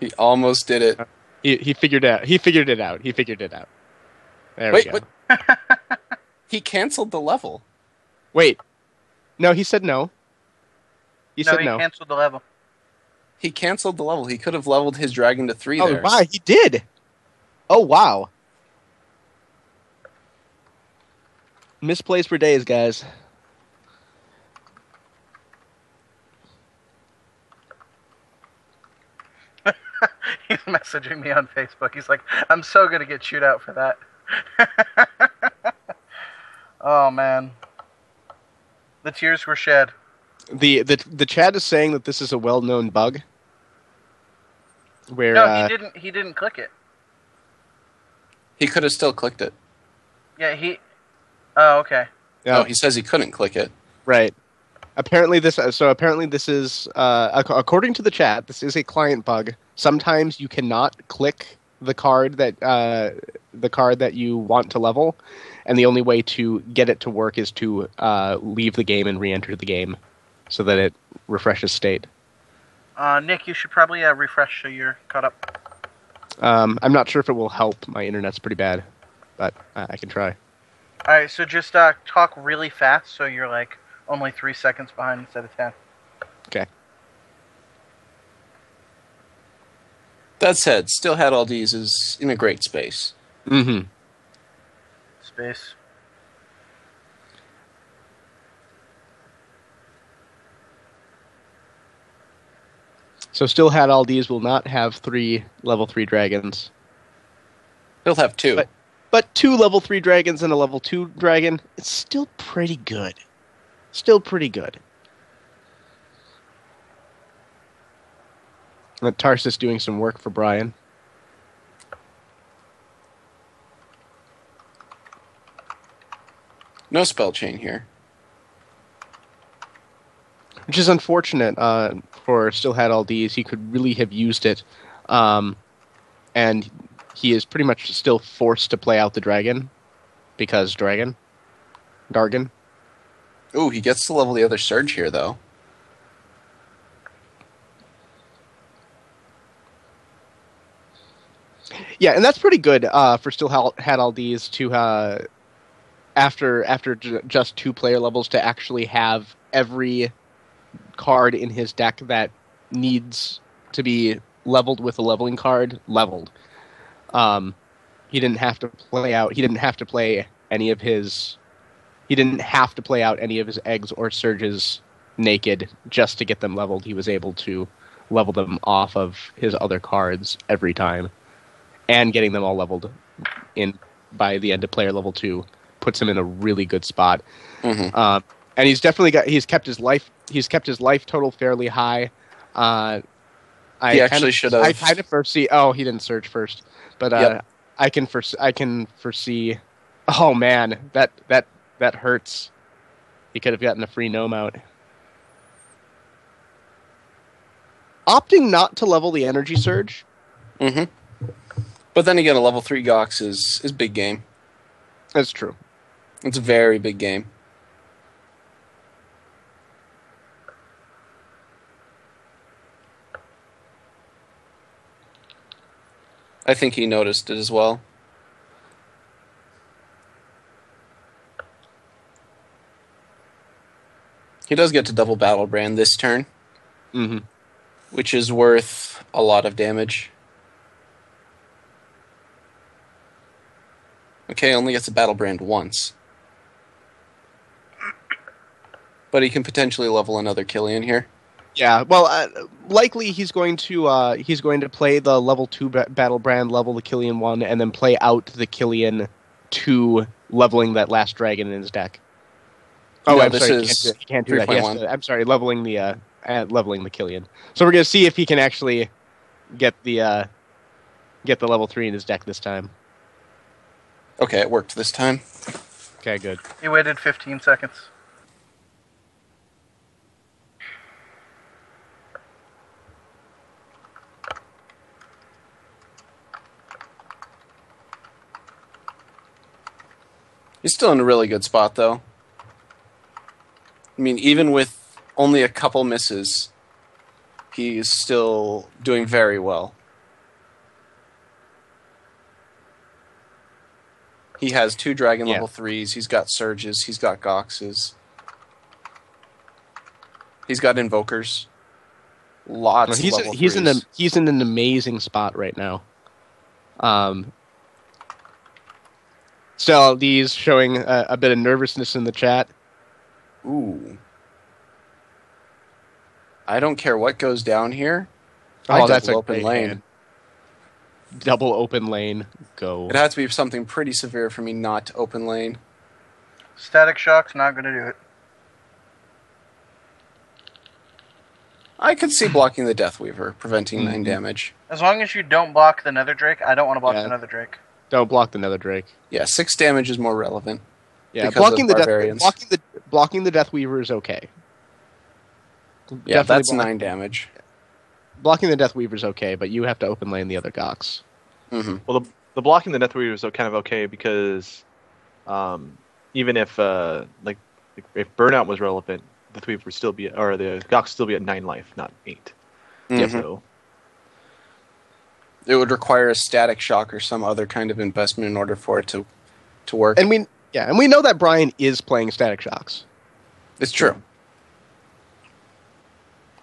He almost did it. He figured it out. There we go. What? He canceled the level. Wait. No, he said no. He canceled the level. He canceled the level. He could have leveled his dragon to 3 there. Oh, wow, he did. Oh, wow. Misplays for days, guys. He's messaging me on Facebook. He's like, I'm so going to get chewed out for that. Oh, man. The tears were shed. The chat is saying that this is a well-known bug. Where No, he didn't click it. He could have still clicked it. Yeah, Oh, okay. Oh, he says he couldn't click it. Right. Apparently this is according to the chat, this is a client bug. Sometimes you cannot click the card that you want to level, and the only way to get it to work is to leave the game and re-enter the game, so that it refreshes state. Nick, you should probably refresh so you're caught up. I'm not sure if it will help. My internet's pretty bad, but I can try. All right, so just talk really fast so you're like only 3 seconds behind instead of 10. Okay. That said, still had all these is in a great space. Mm-hmm. Space. So still had all these will not have 3 level 3 dragons. He'll have two. But 2 level 3 dragons and a level 2 dragon, it's still pretty good. Still pretty good. Tarsus doing some work for Brian. No spell chain here. Which is unfortunate for Still Had All These. He could really have used it. And he is pretty much still forced to play out the dragon. Because Dargon. Ooh, he gets to level the other Surge here, though. Yeah, and that's pretty good for Still Had All These to, after just 2 player levels, to actually have every card in his deck that needs to be leveled with a leveling card leveled. He didn't have to play out. He didn't have to play any of his. He didn't have to play out any of his eggs or surges naked just to get them leveled. He was able to level them off of his other cards every time, and getting them all leveled in by the end of player level 2 puts him in a really good spot. Mm-hmm. And he's kept his life total fairly high. He actually should have. I kind of foresee. Oh, he didn't search first, but Yep. I can foresee. Oh man, that hurts. He could have gotten a free gnome out. Opting not to level the energy surge. Mm-hmm. But then again, a level 3 Gox is big game. That's true. It's a very big game. I think he noticed it as well. He does get to double Battle Brand this turn, Mm-hmm. which is worth a lot of damage. Okay, only gets a Battle Brand once. But he can potentially level another Killian here. Yeah, well, likely he's going to play the level 2 battle brand, level the Killian 1, and then play out the Killian 2, leveling that last dragon in his deck. Oh, No, I'm this sorry, is he can't do that. He has 3.1. to, I'm sorry, leveling the Killian. So we're gonna see if he can actually get the level 3 in his deck this time. Okay, it worked this time. Okay, good. He waited 15 seconds. He's still in a really good spot, though. I mean, even with only a couple misses, he's still doing very well. He has 2 Dragon Yeah. level 3s, he's got Surges, he's got Goxes. He's got Invokers. Lots of level 3s. He's in an amazing spot right now. So these showing a bit of nervousness in the chat. Ooh. I don't care what goes down here. Oh, I that's a double open great lane. hand. Double open lane, go. It has to be something pretty severe for me not to open lane. Static Shock's not going to do it. I could see blocking the Deathweaver, preventing 9 damage. As long as you don't block the Nether Drake, I don't want to block Yeah. the Nether Drake. Don't block the Nether Drake. Yeah, 6 damage is more relevant. Yeah, because blocking of the barbarians. blocking the Deathweaver is okay. Yeah, Definitely that's block- 9 damage. Blocking the Deathweaver is okay, but you have to open lane the other Gox. Mm-hmm. Well, the blocking the Deathweaver is kind of okay because even if if Burnout was relevant, the Deathweaver would still be, or the Gox would still be at 9 life, not 8. Mhm. So It would require a Static Shock or some other kind of investment in order for it to work. And we know that Brian is playing Static Shocks. It's true.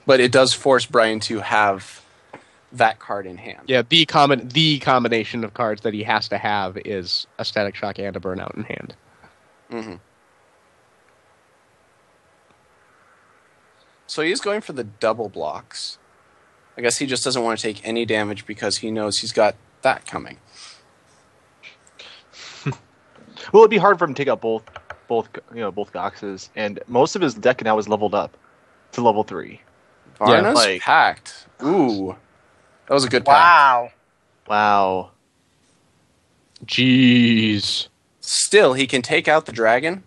But it does force Brian to have that card in hand. Yeah, the combination of cards that he has to have is a Static Shock and a Burnout in hand. Mm-hmm. So he's going for the double blocks. I guess he just doesn't want to take any damage because he knows he's got that coming. Well, it'd be hard for him to take out both Goxes, and most of his deck now is leveled up to level 3. Varna's like- packed. Ooh. That was a good pack. Wow. Wow. Jeez. Still, he can take out the dragon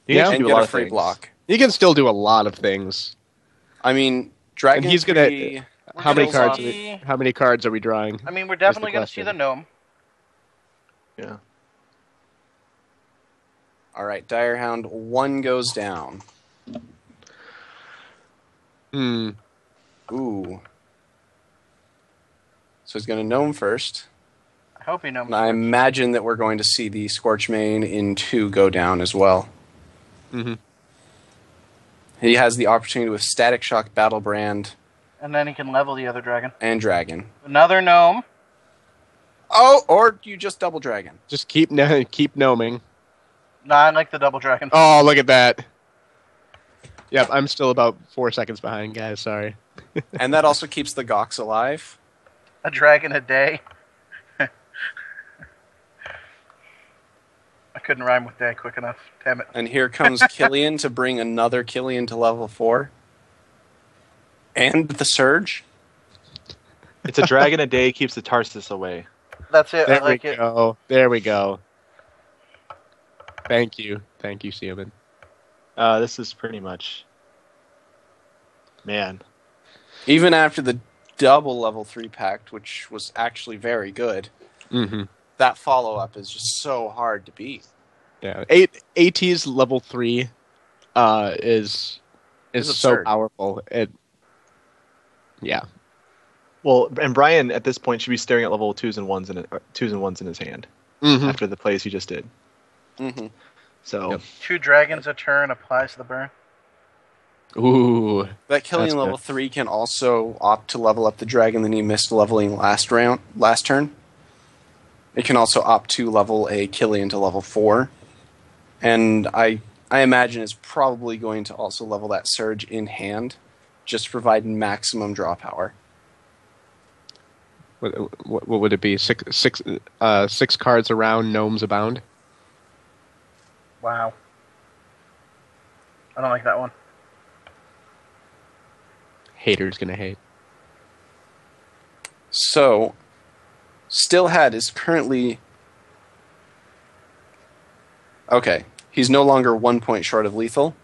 You Yeah. can and do a get lot a of free things. block. He can still do a lot of things. I mean, dragon. And he's gonna- 3 How many kills cards? off- How many cards are we drawing? I mean, we're definitely going to see question. the gnome. Yeah. All right, Direhound 1 goes down. Hmm. Ooh. So he's going to gnome first. I hope he knows. And I imagine that we're going to see the Scorchmane in 2 go down as well. Mm-hmm. He has the opportunity with Static Shock, Battle Brand, And then he can level the other dragon. and Dragon. Another gnome. Oh, or you just double Dragon. Just keep gnoming. No, I like the double dragon. Oh, look at that. Yep, I'm still about 4 seconds behind, guys. Sorry. And that also keeps the Gox alive. A dragon a day. I couldn't rhyme with day quick enough. Damn it. And here comes Killian to bring another Killian to level 4. And the Surge. It's a dragon a day keeps the Tarsus away. That's it. There I like we it. go. There we go. Thank you, Seaman. This is pretty much, man. Even after the double level 3 pact, which was actually very good, Mm-hmm. that follow-up is just so hard to beat. Yeah. AT's level 3 is It's so absurd. powerful. Yeah. Well, and Brian at this point should be staring at level 2s and 1s in his hand Mm-hmm. after the plays he just did. Mm-hmm. So Yep. 2 dragons a turn applies to the burn. Ooh. That Killian That's level good. 3 can also opt to level up the dragon that he missed leveling last turn. It can also opt to level a Killian to level 4. And I imagine it's probably going to also level that Surge in hand, just to provide maximum draw power. What would it be? Six cards around, gnomes abound. Wow. I don't like that one. Haters gonna hate. So, Stillhat is currently... Okay, he's no longer 1 point short of lethal,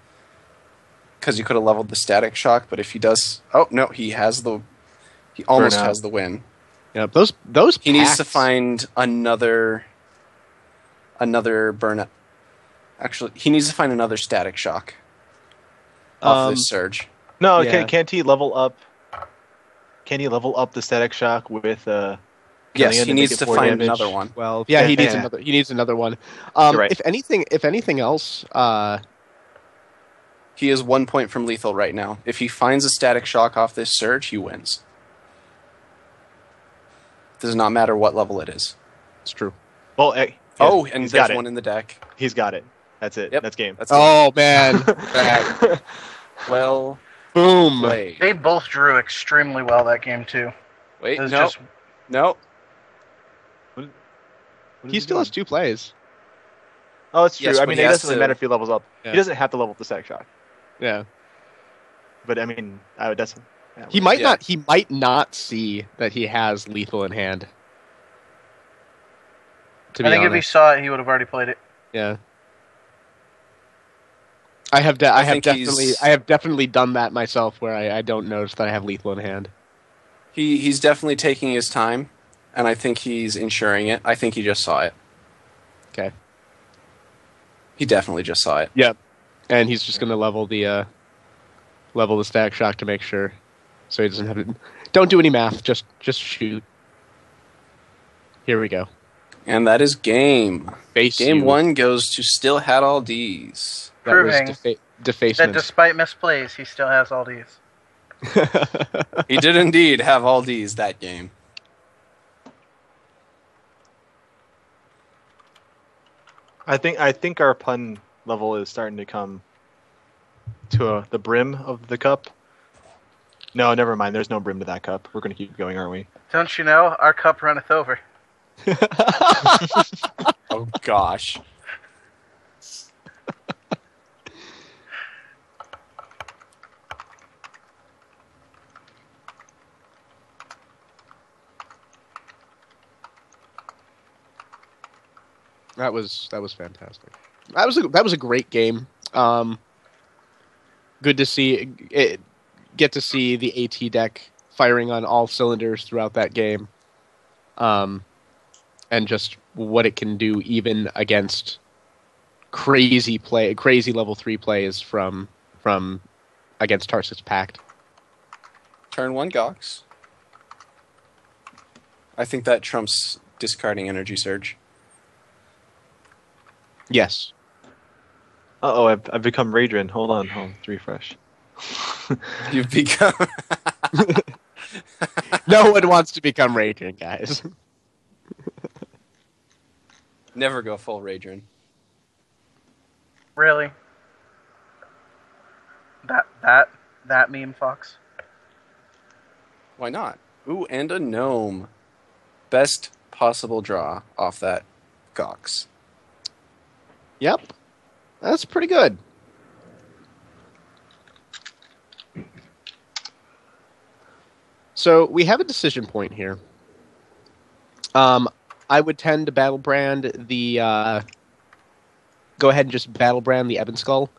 because he could have leveled the Static Shock, but if he does... Oh, no, he almost Burnout. has the win. Yeah, those. He needs to packs- find another burnout. Actually, he needs to find another Static Shock off this Surge. no, Yeah. can't he level up? Can he level up the Static Shock with Yes, Killian he to needs make it to 4 find damage? another one. Well, yeah, he needs Yeah. another. He needs another one. You're right. If anything else, He is 1 point from lethal right now. If he finds a Static Shock off this Surge, he wins. Does not matter what level it is. it's true. Well, Oh, and he's there's got it. one in the deck. He's got it. That's it. Yep. That's game. That's Oh man! well Boom! played. They both drew extremely well that game too. Wait, It was no, just no. What is He still has 2 plays. Oh, it's true. Yes, I but mean, he it has doesn't really to- matter if he levels up. Yeah. He doesn't have to level up the Static Shock. Yeah. But I mean, that's. He might Yeah. not. He might not see that he has lethal in hand. To be I think if he honest. saw it, he would have already played it. Yeah. I have think definitely done that myself, where I don't notice that I have lethal in hand. He's definitely taking his time, and I think he's ensuring it. I think he just saw it. Okay. He definitely just saw it. Yep. And he's just gonna level the Static Shock to make sure, so he doesn't have to. Don't do any math. Just shoot. Here we go. And that is game. Face Game you. 1 goes to Still Had All D's. That was Proving that defacement. despite misplays, he still has all these. He did indeed have all D's that game. I think our pun level is starting to come to the brim of the cup. No, never mind. There's no brim to that cup. We're going to keep going, aren't we? Don't you know? Our cup runneth over. Oh gosh. That was fantastic. That was a great game. Good to see it, get to see the AT deck firing on all cylinders throughout that game, and just what it can do even against crazy level 3 plays from against Tarsus Pact. Turn 1 Gox. I think that trumps discarding Energy Surge. Yes. Uh-oh, I've become Radrin. Hold on, let's refresh. You've become... No one wants to become Raging, guys. Never go full Radrin. Really? That meme, Fox? Why not? Ooh, and a gnome. Best possible draw off that Gox. Yep. That's pretty good. So we have a decision point here. I would tend to battle brand the go ahead and just battle brand the Ebon Skull.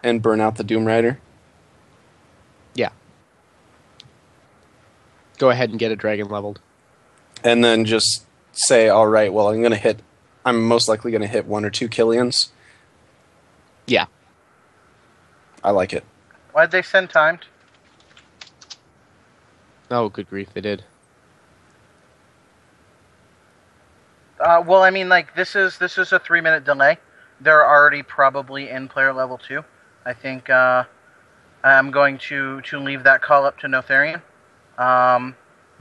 And burn out the Doom Rider. Yeah. Go ahead and get a dragon leveled. And then just say, all right, well, I'm most likely going to hit 1 or 2 Killians. Yeah. I like it. Why'd they send timed? Oh, good grief, they did. Well, I mean, like this is a 3-minute delay. They're already probably in player level 2. I think I'm going to leave that call up to Notherian.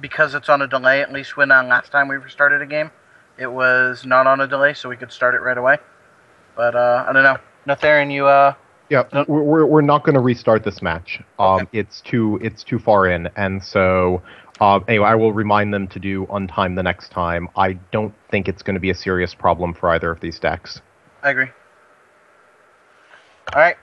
Because it's on a delay. At least when last time we restarted a game, it was not on a delay, so we could start it right away. But I don't know, Notherian, you Yeah, No. we're not going to restart this match. Okay. It's too far in, and so anyway, I will remind them to do untime the next time. I don't think it's going to be a serious problem for either of these decks. I agree. All right.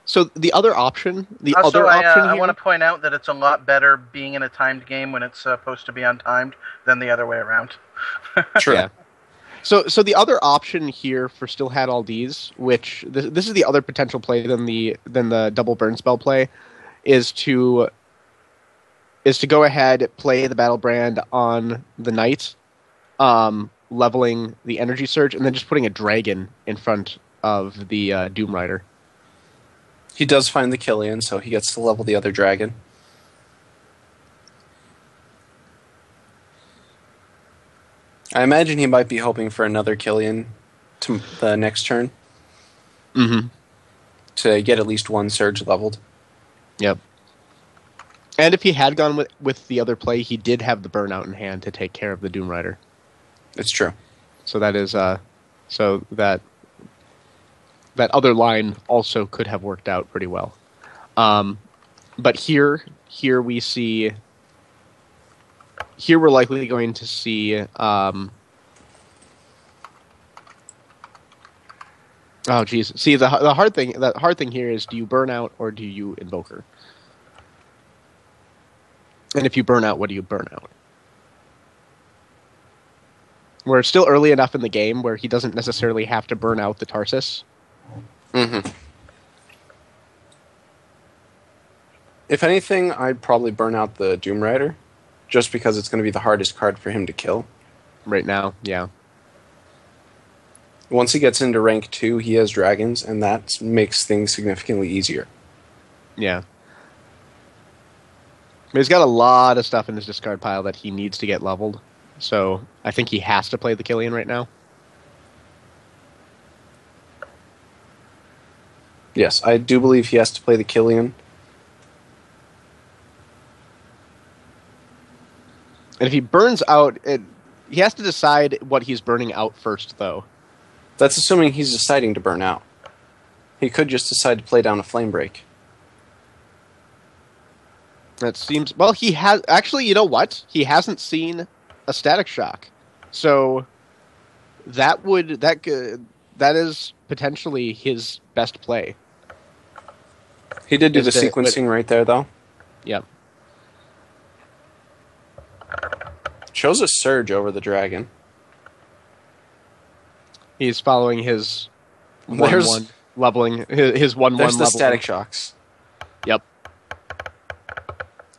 So the other option, Also, I here, want to point out that it's a lot better being in a timed game when it's supposed to be untimed than the other way around. True. Yeah. So the other option here for still had all Ds, which this is the other potential play than the double burn spell play, is to go ahead, play the battle brand on the knight, leveling the energy surge, and then just putting a dragon in front of the Doom Rider. He does find the Killian, so he gets to level the other dragon. I imagine he might be hoping for another Killian to the next turn. Mm-hmm. To get at least 1 surge leveled. Yep. And if he had gone with the other play, he did have the burnout in hand to take care of the Doom Rider. It's true. So that is so that other line also could have worked out pretty well. But here we see. Here we're likely going to see. Oh geez. See the hard thing. The hard thing here is: do you burn out or do you invoker? And if you burn out, what do you burn out? We're still early enough in the game where he doesn't necessarily have to burn out the Tarsus. Mm-hmm. If anything, I'd probably burn out the Doom Rider, just because it's going to be the hardest card for him to kill. Right now, yeah. Once he gets into rank 2, he has dragons, and that makes things significantly easier. Yeah. But he's got a lot of stuff in his discard pile that he needs to get leveled. So I think he has to play the Killian right now. Yes, I do believe he has to play the Killian. And if he burns out, decide what he's burning out first, though. That's assuming he's deciding to burn out. He could just decide to play down a flame break. That seems... Well, he has... Actually, you know what? He hasn't seen a Static Shock. So that is potentially his best play. He did do the sequencing right there, though. Yep. Chose a surge over the dragon. He's following his There's- 1/1 leveling. His 1/1 There's the leveling. static shocks. Yep.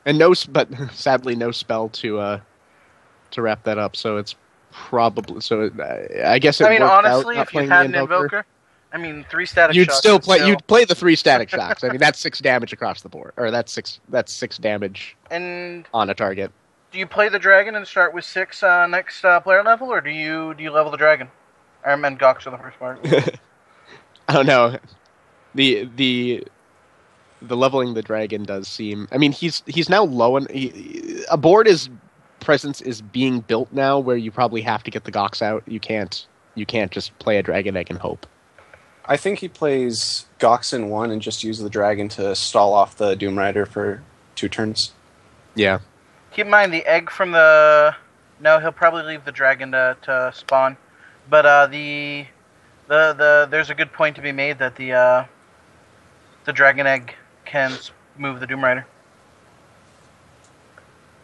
And but sadly no spell to wrap that up. So it's probably I guess it I mean, worked out honestly, not if you playing had the an Invoker, I mean, 3 static you'd shocks. still would play. You'd play the 3 static shocks. I mean, that's 6 damage across the board, or that's 6 damage And on a target. do you play the dragon and start with 6 next player level, or do you level the dragon? I meant Gox for the first part. I don't know. The leveling the dragon does seem. I mean, he's now low, and a board presence is being built now where you probably have to get the Gox out. You can't just play a dragon egg and hope. I think he plays Gox in 1 and just use the dragon to stall off the Doom Rider for 2 turns. Yeah. Keep in mind the egg from the. No, he'll probably leave the dragon to spawn, but the there's a good point to be made that the dragon egg can move the Doom Rider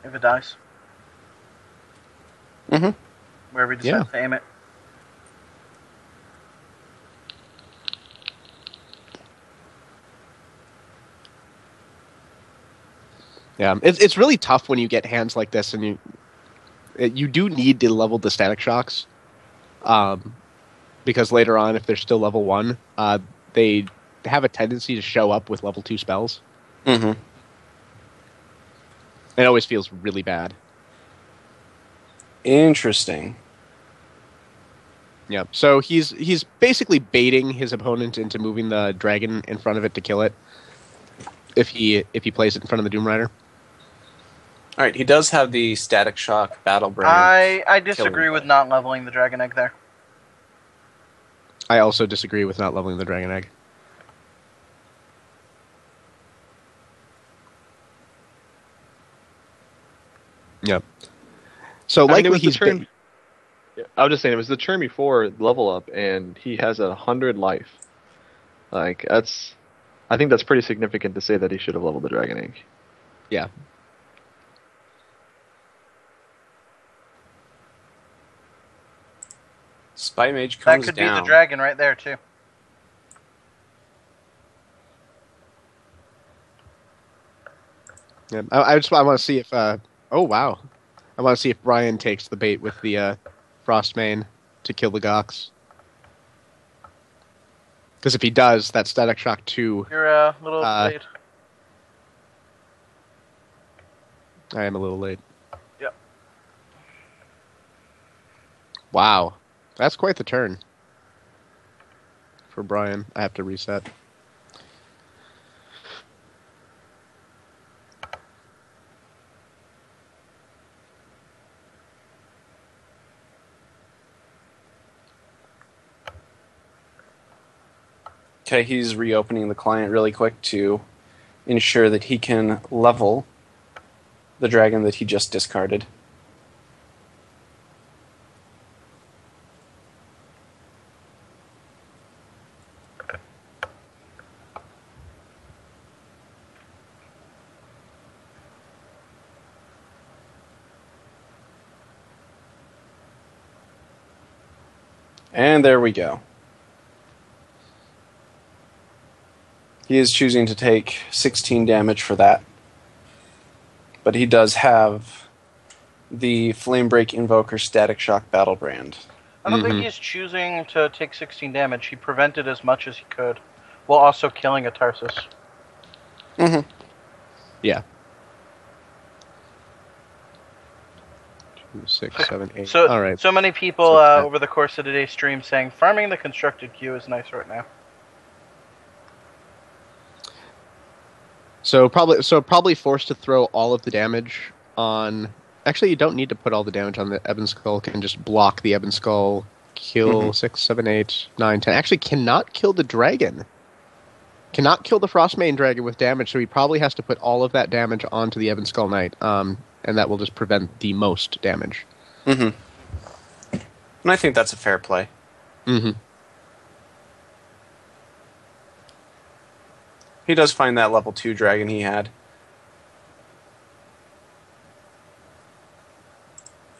if it dies. Mm-hmm. Wherever he decides to aim it. Yeah, it's really tough when you get hands like this, and you do need to level the static shocks, because later on, if they're still level 1, they have a tendency to show up with level 2 spells. Mm-hmm. It always feels really bad. Interesting. Yeah, so he's basically baiting his opponent into moving the dragon in front of it to kill it. If he plays it in front of the Doom Rider. All right, he does have the Static Shock Battle Brand. I disagree with not leveling the dragon egg there. I also disagree with not leveling the dragon egg. Yep. So likely he's been... I was just saying, it was the turn before level up, and he has 100 life. Like, I think that's pretty significant to say that he should have leveled the dragon egg. Yeah. Spy Mage That comes could down. be the dragon right there too. Yeah, I want to see if oh wow, I want to see if Brian takes the bait with the Frostmane to kill the Gox. Because if he does, that Static Shock 2. You're a little late. I am a little late. Yep. Wow, that's quite the turn for Brian. I have to reset. Okay, he's reopening the client really quick to ensure that he can level the dragon that he just discarded. And there we go. He is choosing to take 16 damage for that. But he does have the Flamebreak Invoker Static Shock Battle Brand. I don't think he's choosing to take 16 damage. He prevented as much as he could, while also killing a Tarsus. Mm-hmm. Yeah. 2, 6, 7, 8. So, all right. so many people over the course of today's stream saying farming the constructed queue is nice right now. So probably forced to throw all of the damage on Actually, you don't need to put all the damage on the Ebon Skull. Can just block the Ebon Skull, kill 6, 7, 8, 9, 10. Actually, cannot kill the dragon. Cannot kill the Frostmane dragon with damage, so he probably has to put all of that damage onto the Ebon Skull Knight, and that will just prevent the most damage. Mm-hmm. And I think that's a fair play. Mm-hmm. He does find that level 2 dragon he had.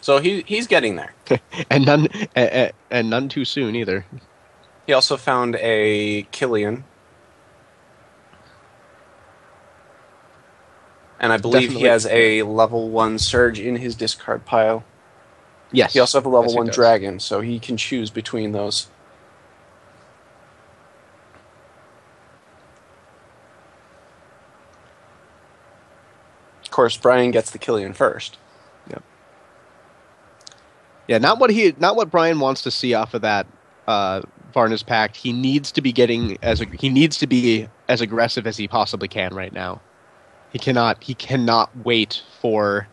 So he's getting there. and none too soon either. He also found a Killian. And I believe he has a level 1 Surge in his discard pile. Yes. He also has a level 1 does. Dragon, so he can choose between those. Of course, Brian gets the Killian first. Yep. Yeah, not what Brian wants to see off of that Varna's Pact. He needs to be as aggressive as he possibly can right now. He cannot wait for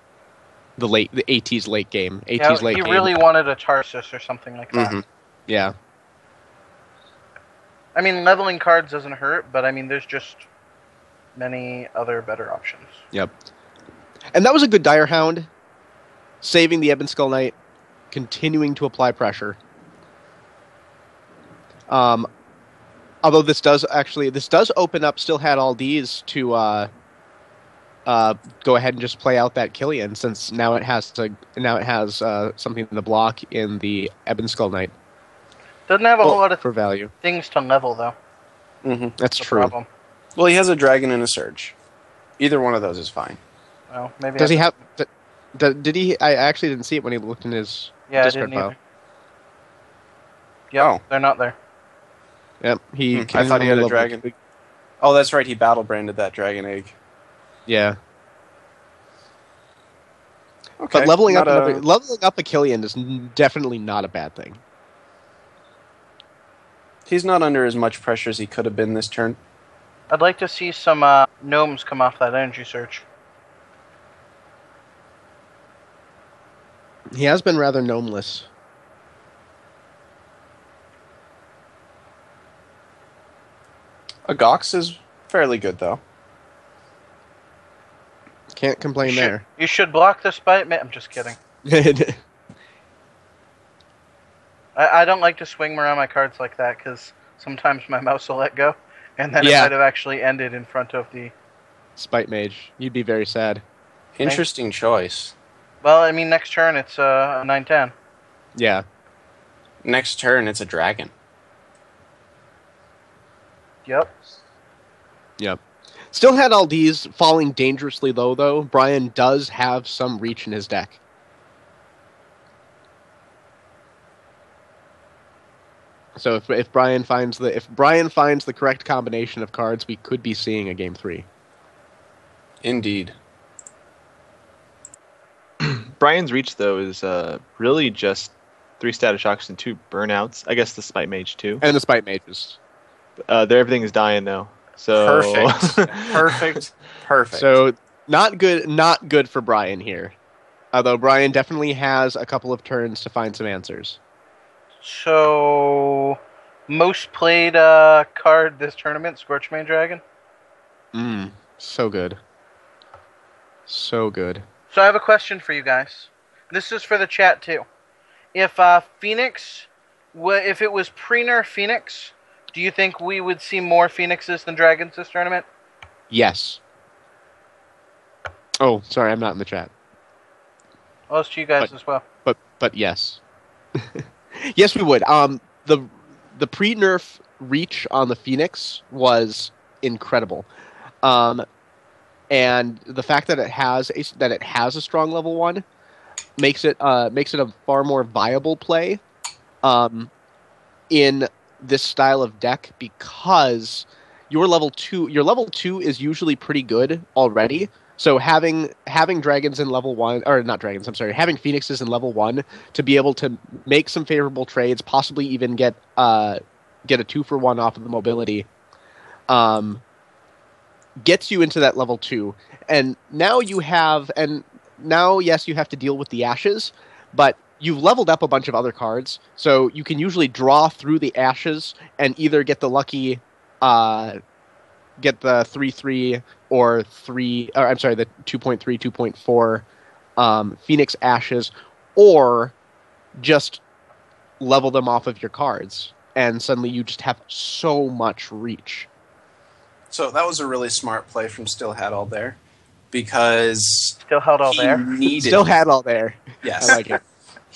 the AT's late game. AT's late he game. really wanted a Tarsus or something like that. Mm-hmm. Yeah. I mean, leveling cards doesn't hurt, but I mean, there's just many other better options. Yep. And that was a good Dire Hound, saving the Ebon Skull Knight, continuing to apply pressure. Although this does open up Still Had All D's to go ahead and just play out that Killian, since now it has something to block in the Ebon Skull Knight. Doesn't have a whole lot of for value. things to level though. Mm-hmm. That's true. Problem. Well, he has a Dragon and a Surge. Either one of those is fine. Well, maybe. Does he have? Did he? I actually didn't see it when he looked in his discard pile. Yep, Oh. they're not there. Yep. I thought he had a Dragon. Oh, that's right. He battle branded that Dragon Egg. Yeah. Okay. But leveling up a Killian is definitely not a bad thing. He's not under as much pressure as he could have been this turn. I'd like to see some gnomes come off that energy search. He has been rather gnomeless. A Gox is fairly good, though. Can't complain there. You should block the spite. I'm just kidding. I don't like to swing around my cards like that because sometimes my mouse will let go, and then it might have actually ended in front of the Spite Mage. You'd be very sad. Interesting choice. Well, I mean, next turn it's a 9/10. Yeah. Next turn, it's a Dragon. Yep. Yep. Still Had All D's falling dangerously low, though. Brian does have some reach in his deck. So if Brian finds the correct combination of cards, we could be seeing a game 3. Indeed. Brian's reach, though, is really just 3 Static Shocks and 2 Burnouts. I guess the Spite Mage, too. And the Spite Mages. Everything is dying, though. So Perfect. Perfect. So not good for Brian here. Although Brian definitely has a couple of turns to find some answers. So, most played card this tournament, Scorchmane Dragon. So good. So good. So I have a question for you guys. This is for the chat too. If Phoenix, if it was pre-nerf Phoenix, do you think we would see more Phoenixes than Dragons this tournament? Yes. Oh, sorry, I'm not in the chat. Well, it's to you guys as well. But yes. Yes, we would. The pre-nerf reach on the Phoenix was incredible. And the fact that it has a strong level 1 makes it a far more viable play in this style of deck, because your level 2 is usually pretty good already. So having dragons in level 1, or not dragons, I'm sorry, having phoenixes in level 1 to be able to make some favorable trades, possibly even get a 2-for-1 off of the mobility, gets you into that level 2. And now you have, and now, yes, you have to deal with the ashes, but you've leveled up a bunch of other cards, so you can usually draw through the ashes and either get the lucky, get the 3/3 or the 2.3, 2.4 Phoenix Ashes, or just level them off of your cards, and suddenly you just have so much reach. So that was a really smart play from Still Had All there, because Still held all he there. needed. Still had all there. Yes, I like it.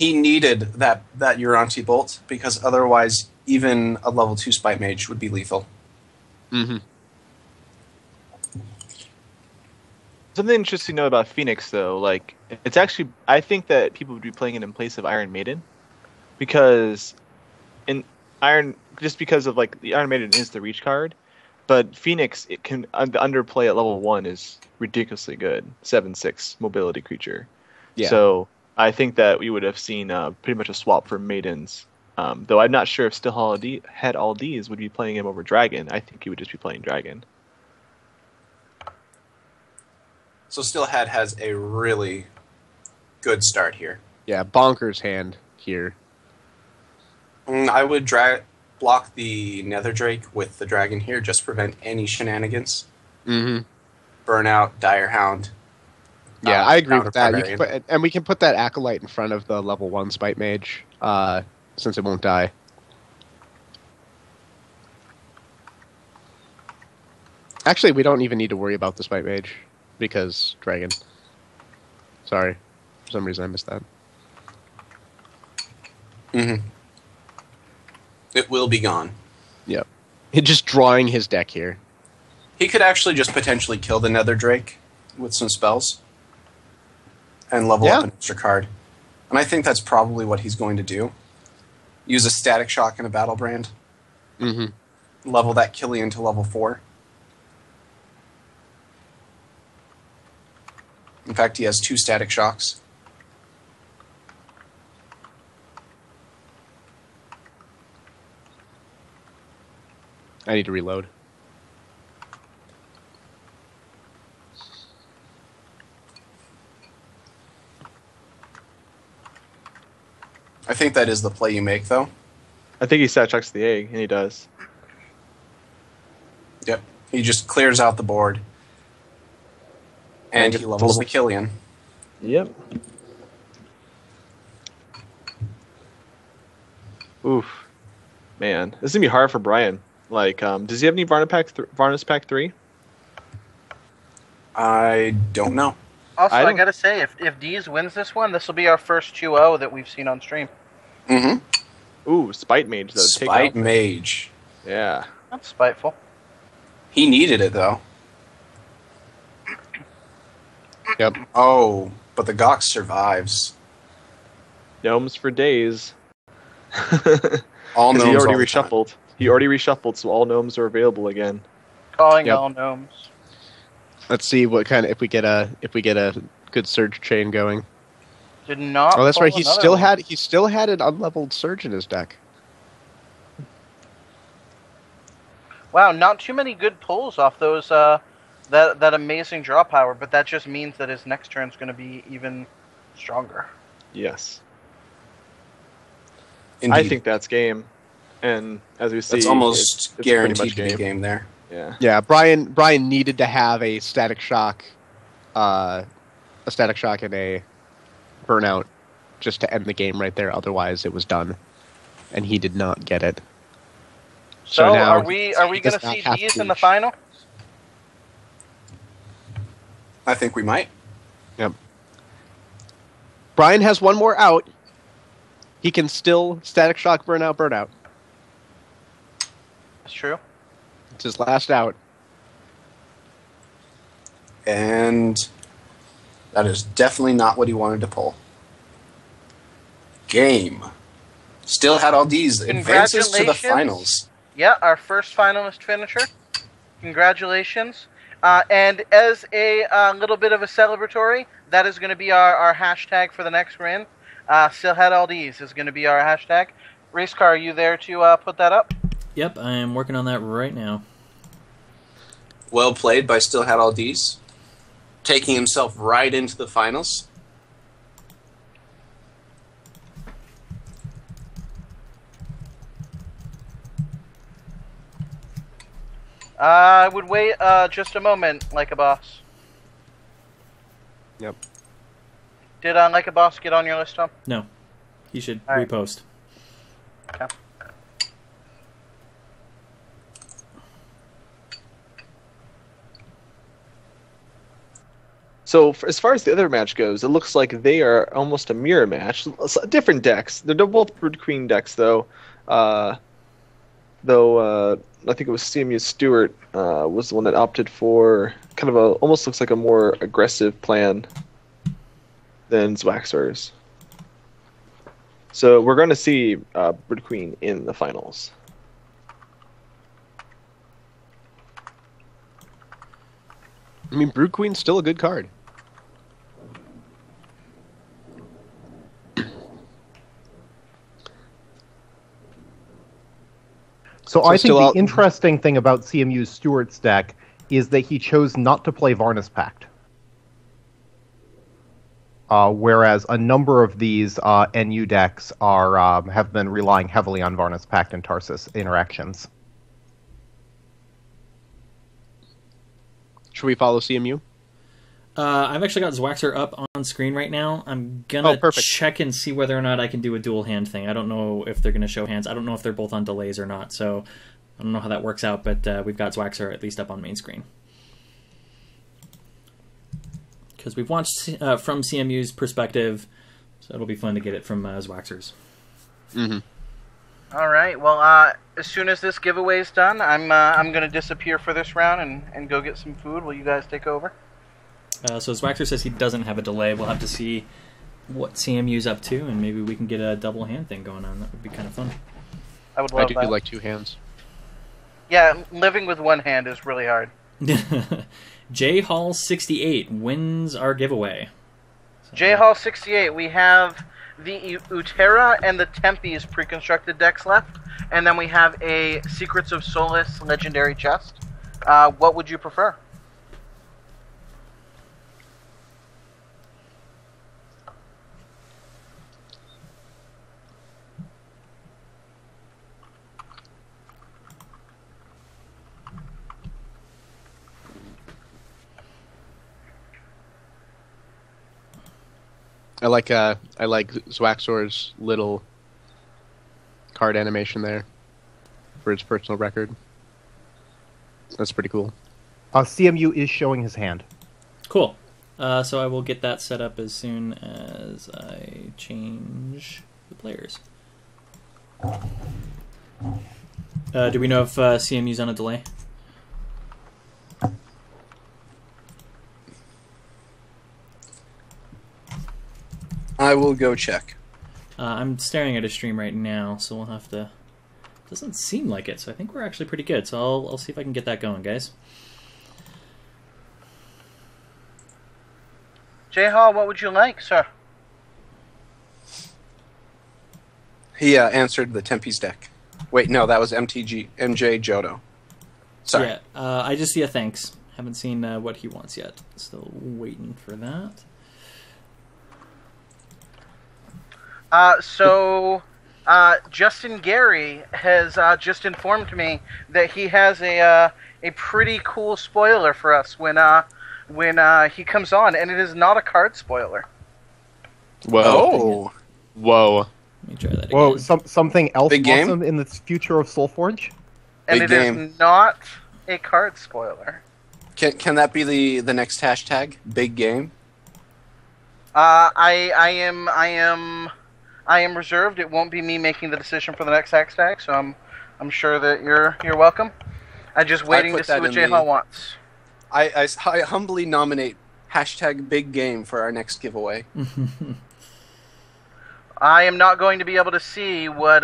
he needed that Uranti bolt, because otherwise even a level 2 Spite Mage would be lethal. Mm-hmm. Something interesting to know about Phoenix, though, like, it's actually, I think that people would be playing it in place of Iron Maiden, because just because of, like, the Iron Maiden is the reach card, but Phoenix, it can, the underplay at level 1 is ridiculously good, 7/6 mobility creature. Yeah. So I think that we would have seen pretty much a swap for Maidens, though I'm not sure if Still Had All These would be playing him over Dragon. I think he would just be playing Dragon. So Still has a really good start here. Yeah, bonkers hand here. I would block the Nether Drake with the dragon here, just prevent any shenanigans. Mm-hmm. Burnout, Dire Hound. Yeah, I agree with that. Counter-Barbarian. And we can put that Acolyte in front of the level 1 Spite Mage, since it won't die. Actually, we don't even need to worry about the Spite Mage, because Dragon. Sorry. For some reason I missed that. Mm-hmm. It will be gone. Yep. Just drawing his deck here. He could actually just potentially kill the Nether Drake with some spells and level up an extra card. And I think that's probably what he's going to do. Use a Static Shock and a Battle Brand. Mm-hmm. Level that Killian to level 4. In fact, he has 2 Static Shocks. I need to reload. I think that is the play you make, though. I think he chucks the egg, and he does. Yep. He just clears out the board. And he levels the Killian. Yep. Oof. Man, this is going to be hard for Brian. Like, does he have any Varnus Pack 3? I don't know. Also, I gotta say, if Deez wins this one, this will be our first 2-0 that we've seen on stream. Mm-hmm. Ooh, Spite Mage, though. Spite Mage. Yeah. That's spiteful. He needed it, though. Yep. Oh, but the Gox survives. Gnomes for days. All gnomes. He already all the reshuffled. time. He already reshuffled, so all gnomes are available again. Calling all gnomes. Let's see what kind of if we get a good surge chain going. Did not. Oh, that's right. pull He another still one. had an unleveled surge in his deck. Wow, not too many good pulls off those that amazing draw power, but that just means that his next turn's going to be even stronger. Yes. Indeed. I think that's game. And as we see, That's almost it's guaranteed pretty much to be game there. Yeah. Yeah, Brian needed to have a static shock and a burnout just to end the game right there. Otherwise, it was done, and he did not get it. So now are we he going does to not see have Deez to in the reach. final? I think we might. Yep. Brian has one more out. He can still static shock burnout. That's true. It's his last out. And that is definitely not what he wanted to pull. Game. Still had all these. Advances to the Congratulations. finals. Yeah, our first finalist finisher. Congratulations. And as a little bit of a celebratory, that is going to be our hashtag for the next win. Still had all these is going to be our hashtag. Race car, are you there to put that up? Yep, I am working on that right now. Well played by Still Had All D's. Taking himself right into the finals. I would wait just a moment, like a boss. Yep. Did Like a Boss get on your list, Tom? No. He should All right. repost. Okay. So as far as the other match goes, it looks like they are almost a mirror match. Different decks. They're both Brood Queen decks, though. I think it was CMU Stewart was the one that opted for kind of almost looks like a more aggressive plan than Zwaxer's. So we're going to see Brood Queen in the finals. I mean, Brood Queen's still a good card. So I think still the out- interesting thing about CMU's Stewart's deck is that he chose not to play Varnus Pact. Whereas a number of these NU decks have been relying heavily on Varnus Pact and Tarsus interactions. Should we follow CMU? I've actually got Zwaxer up on screen right now. I'm gonna perfect. check and see whether or not I can do a dual hand thing. I don't know if they're gonna show hands. I don't know if they're both on delays or not, so I don't know how that works out, but we've got Zwaxer at least up on main screen. Because we've watched from CMU's perspective, so it'll be fun to get it from Zwaxer's. Mm-hmm. All right. Well, as soon as this giveaway is done, I'm going to disappear for this round and go get some food. Will you guys take over? So Zwaxer says he doesn't have a delay. We'll have to see what CMU's up to, and maybe we can get a double hand thing going on. That would be kind of fun. I would love I do that. like two hands. Yeah, living with one hand is really hard. J Hall 68 wins our giveaway. So, J Hall 68. We have the Utera and the Tempe's pre-constructed decks left, and then we have a Secrets of Solace legendary chest. What would you prefer? I like Zwaxor's little card animation there for his personal record. That's pretty cool. CMU is showing his hand. Cool. So I will get that set up as soon as I change the players. Do we know if CMU's on a delay? I will go check. I'm staring at a stream right now, so we'll have to... Doesn't seem like it, so I think we're actually pretty good. So I'll see if I can get that going, guys. J Hall, what would you like, sir? He answered the Tempe's deck. Wait, no, that was MJ Jodo. Sorry. Yeah, I just see a thanks. Haven't seen what he wants yet. Still waiting for that. Justin Gary has just informed me that he has a pretty cool spoiler for us when he comes on, and it is not a card spoiler. Whoa. Oh. Whoa. Let me try that again. Whoa, something else Big game? awesome in the future of Soulforge? And Big it game. is not a card spoiler. Can that be the next hashtag? Big game? I am reserved. It won't be me making the decision for the next hashtag, so I'm sure that you're welcome. I'm just waiting put to see that what in J Hall wants. I humbly nominate hashtag big game for our next giveaway. I am not going to be able to see what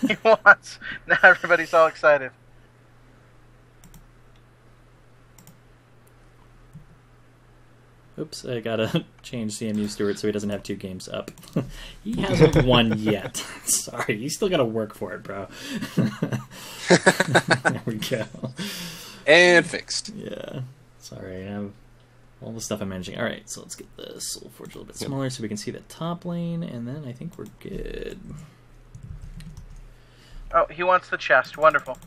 he wants. Now everybody's all excited. Oops, I gotta change CMU Stewart so he doesn't have 2 games up. He hasn't won yet. Sorry, you still gotta work for it, bro. There we go. And fixed. Yeah. Sorry, I have all the stuff I'm managing. Alright, so let's get the Soulforge a little bit smaller so we can see the top lane, and then I think we're good. Oh, he wants the chest. Wonderful.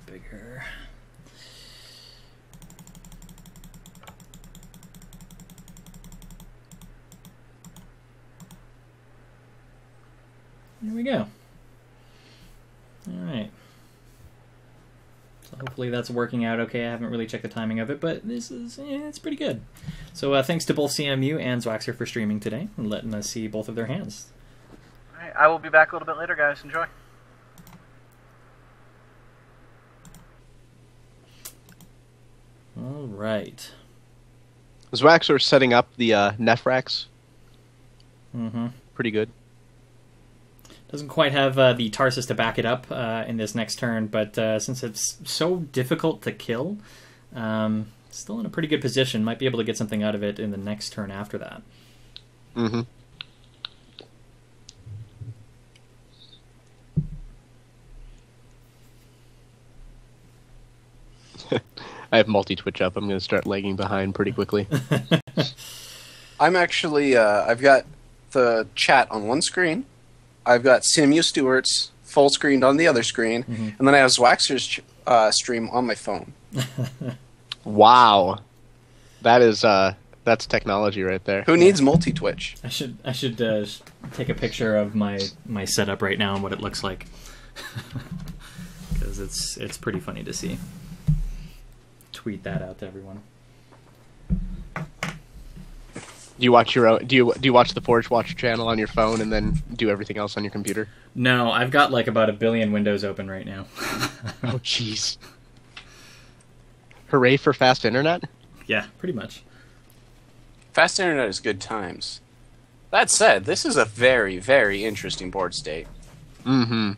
bigger. There we go. All right. So hopefully that's working out okay. I haven't really checked the timing of it, but this is it's pretty good. So thanks to both CMU and Zwaxer for streaming today and letting us see both of their hands. All right, I will be back a little bit later, guys. Enjoy. All right. Zwaxer setting up the Nefrax. Mm-hmm. Pretty good. Doesn't quite have the Tarsus to back it up in this next turn, but since it's so difficult to kill, still in a pretty good position. Might be able to get something out of it in the next turn after that. Mm-hmm. I have multi-twitch up. I'm going to start lagging behind pretty quickly. I'm actually, I've got the chat on one screen. I've got CMU Stewart's full screened on the other screen, and then I have Zwaxer's stream on my phone. Wow. That is, that's technology right there. Who needs multi-twitch? I should take a picture of my setup right now and what it looks like, because it's pretty funny to see. Tweet that out to everyone. Do you watch your own, do you watch the Forge Watch channel on your phone and then do everything else on your computer? No, I've got like about 1 billion windows open right now. Oh, jeez. Hooray for fast internet? Yeah, pretty much. Fast internet is good times. That said, this is a very, very interesting board state. Mm-hmm.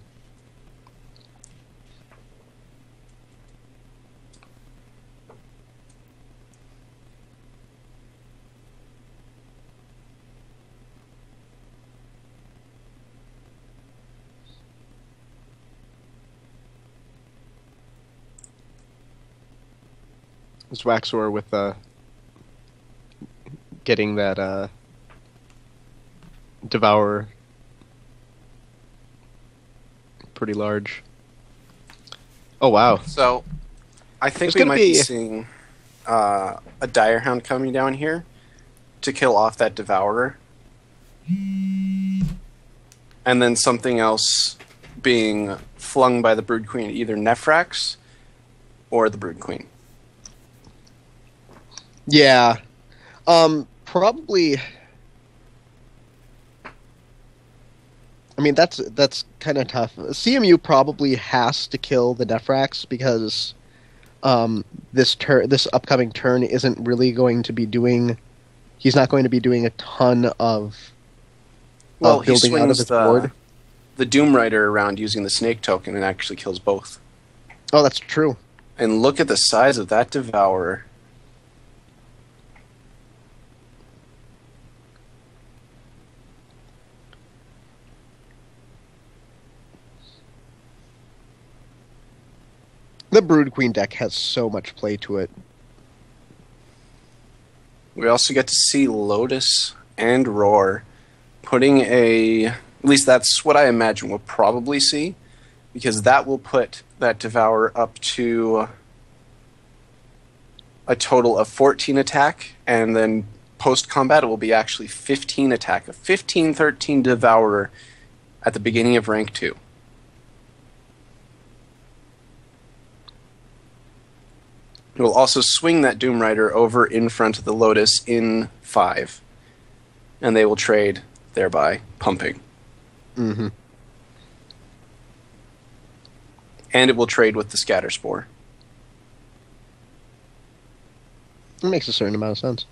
Zwaxor with getting that Devourer pretty large. Oh wow. So, I think There's we gonna might be- be seeing a Direhound coming down here to kill off that Devourer. And then something else being flung by the Brood Queen, either Nefrax or the Brood Queen. Yeah. Probably. I mean, that's kind of tough. CMU probably has to kill the Nefrax because this upcoming turn isn't really going to be doing. He's not going to be doing a ton of. Well, he building out of swings his board. the Doom Rider around using the Snake token and actually kills both. Oh, that's true. And look at the size of that Devourer. The Brood Queen deck has so much play to it. We also get to see Lotus and Roar putting at least that's what I imagine we'll probably see, because that will put that Devourer up to a total of 14 attack, and then post-combat it will be actually 15 attack, a 15-13 Devourer at the beginning of rank 2. It will also swing that Doom Rider over in front of the Lotus in 5. And they will trade, thereby pumping. Mm-hmm. And it will trade with the Scatter Spore. It makes a certain amount of sense.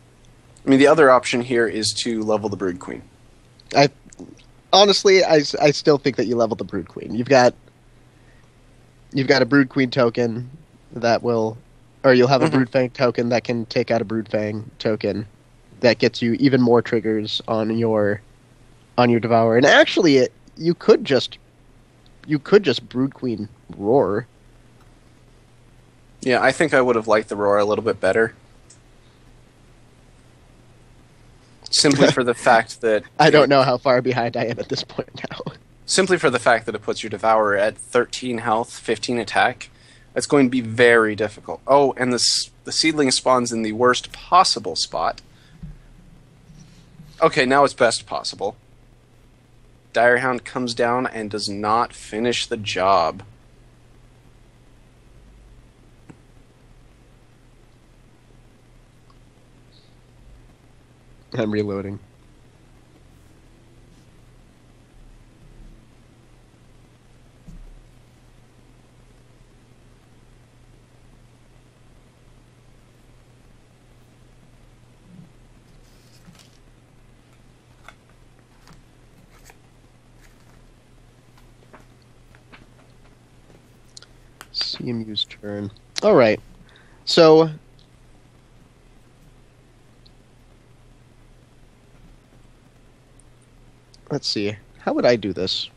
I mean, the other option here is to level the Brood Queen. Honestly, I still think that you level the Brood Queen. You've got a Brood Queen token that will, or you'll have a Brood Fang token that can take out a Brood Fang token that gets you even more triggers on your Devourer. And actually, you could just Brood Queen Roar. Yeah, I think I would have liked the Roar a little bit better. Simply for the fact that... I don't know how far behind I am at this point now. Simply for the fact that it puts your Devourer at 13 health, 15 attack, It's going to be very difficult. Oh, and the seedling spawns in the worst possible spot. Okay, now it's best possible. Direhound comes down and does not finish the job. I'm reloading. CMU's turn. All right. So let's see. How would I do this?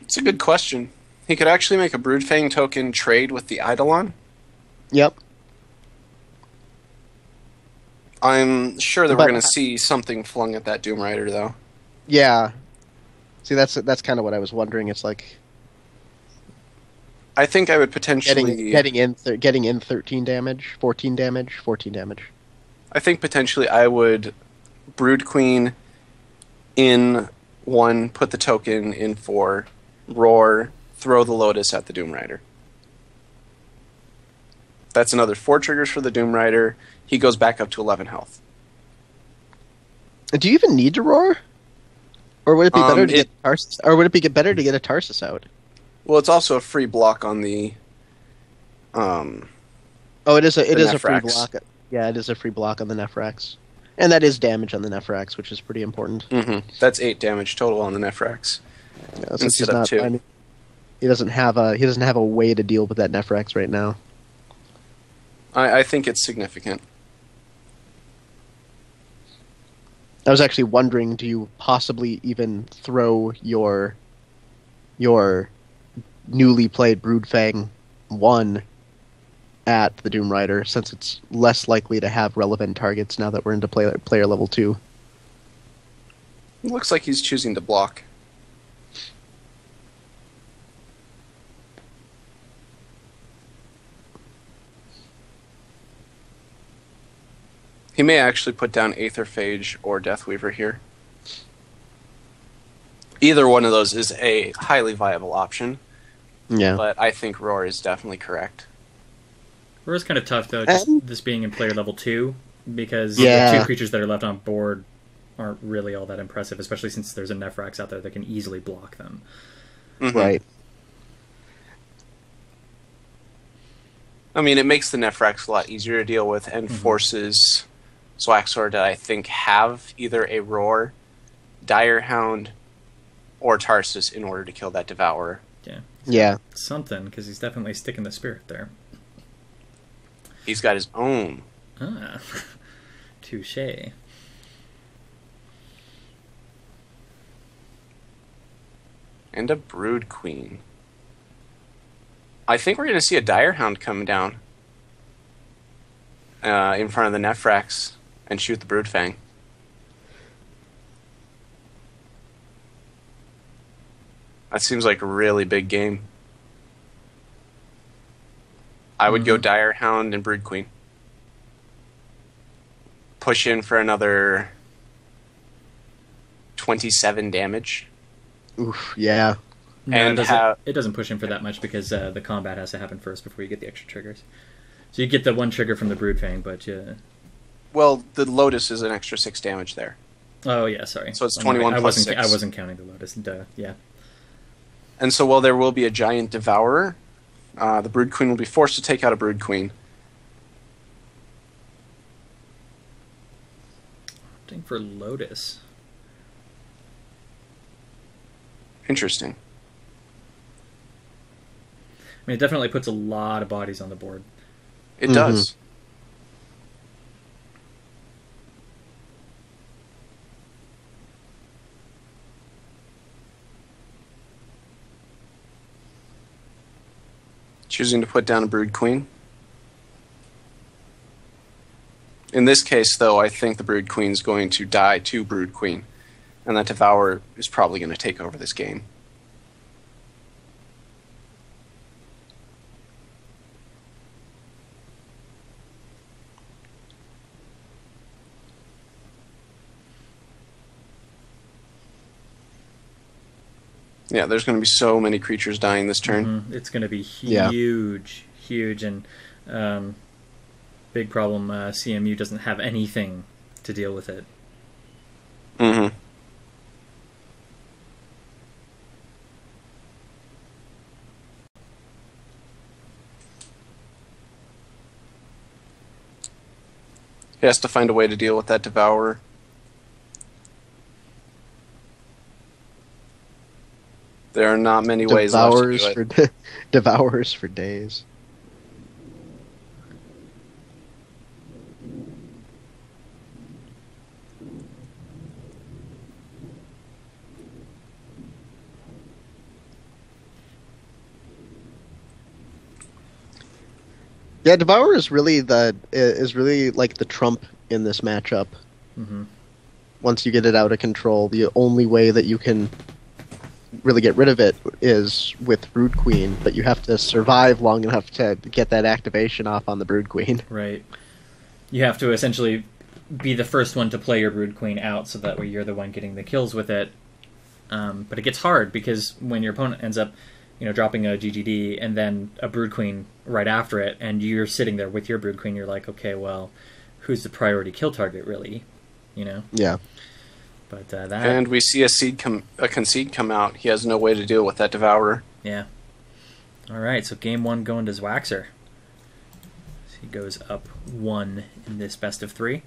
It's a good question. He could actually make a Broodfang token trade with the Eidolon. Yep. I'm sure that But- we're going to see something flung at that Doom Rider, though. Yeah. See, that's kind of what I was wondering. It's like I think I would potentially getting in 13 damage, 14 damage, 14 damage. I think potentially I would Brood Queen in 1, put the token in 4, roar, throw the Lotus at the Doom Rider. That's another 4 triggers for the Doom Rider. He goes back up to 11 health. Do you even need to roar? Or would it be better to it- get Tarsus? Or would it be better to get a Tarsus out? Well, it's also a free block on the Oh, it is a free Nephrax. block. Yeah, it is a free block on the Nephrax, and that is damage on the Nephrax, which is pretty important. That's 8 damage total on the Nephrax. Yeah, since Instead he's of not, 2. I mean, he doesn't have a way to deal with that Nephrax right now. I think it's significant. I was actually wondering, do you possibly even throw your newly played Broodfang 1 at the Doom Rider, since it's less likely to have relevant targets now that we're into player level 2? It looks like he's choosing to block. He may actually put down Aetherphage or Deathweaver here. Either one of those is a highly viable option, Yeah. but I think Roar is definitely correct. Roar's kind of tough, though, just this being in player level 2, because Yeah. the 2 creatures that are left on board aren't really all that impressive, especially since there's a Nephrax out there that can easily block them. Right. I mean, it makes the Nephrax a lot easier to deal with and forces Zwaxor to, I think, have either a Roar, Direhound, or Tarsus in order to kill that Devourer. Yeah. Yeah. Something, because he's definitely sticking the spirit there. He's got his own. Ah. Touche. And a Brood Queen. I think we're going to see a Direhound come down in front of the Nephrax and shoot the Broodfang. That seems like a really big game. I would go Direhound and Brood Queen. Push in for another 27 damage. Oof. Yeah. No, And it doesn't push him for that much because the combat has to happen first before you get the extra triggers. So you get the 1 trigger from the Broodfang, but Well, the Lotus is an extra 6 damage there. oh yeah, sorry. So it's 21 I plus wasn't, 6. I wasn't counting the Lotus. Duh. Yeah. And so while there will be a giant Devourer, the Brood Queen will be forced to take out a Brood Queen. Opting for Lotus. Interesting. I mean, it definitely puts a lot of bodies on the board. It does. Choosing to put down a Brood Queen. In this case, though, I think the Brood Queen's going to die to Brood Queen, and that Devourer is probably going to take over this game. Yeah, there's going to be so many creatures dying this turn. It's going to be Yeah. huge, and big problem. CMU doesn't have anything to deal with it. Mm-hmm. He has to find a way to deal with that Devourer. There are not many ways left to do it. Devourers for days. Yeah, Devourer is really like the trump in this matchup. Mm-hmm. Once you get it out of control, the only way that you can really get rid of it is with Brood Queen, but you have to survive long enough to get that activation off on the Brood Queen. Right. You have to essentially be the first one to play your Brood Queen out, so that way you're the one getting the kills with it. But it gets hard because when your opponent ends up, dropping a GGD and then a Brood Queen right after it, and you're sitting there with your Brood Queen, you're like, okay, well, who's the priority kill target, really? Yeah. But that. And we see a concede come out. He has no way to deal with that Devourer. Yeah. All right, so game 1 going to Zwaxer. So he goes up 1 in this best of 3.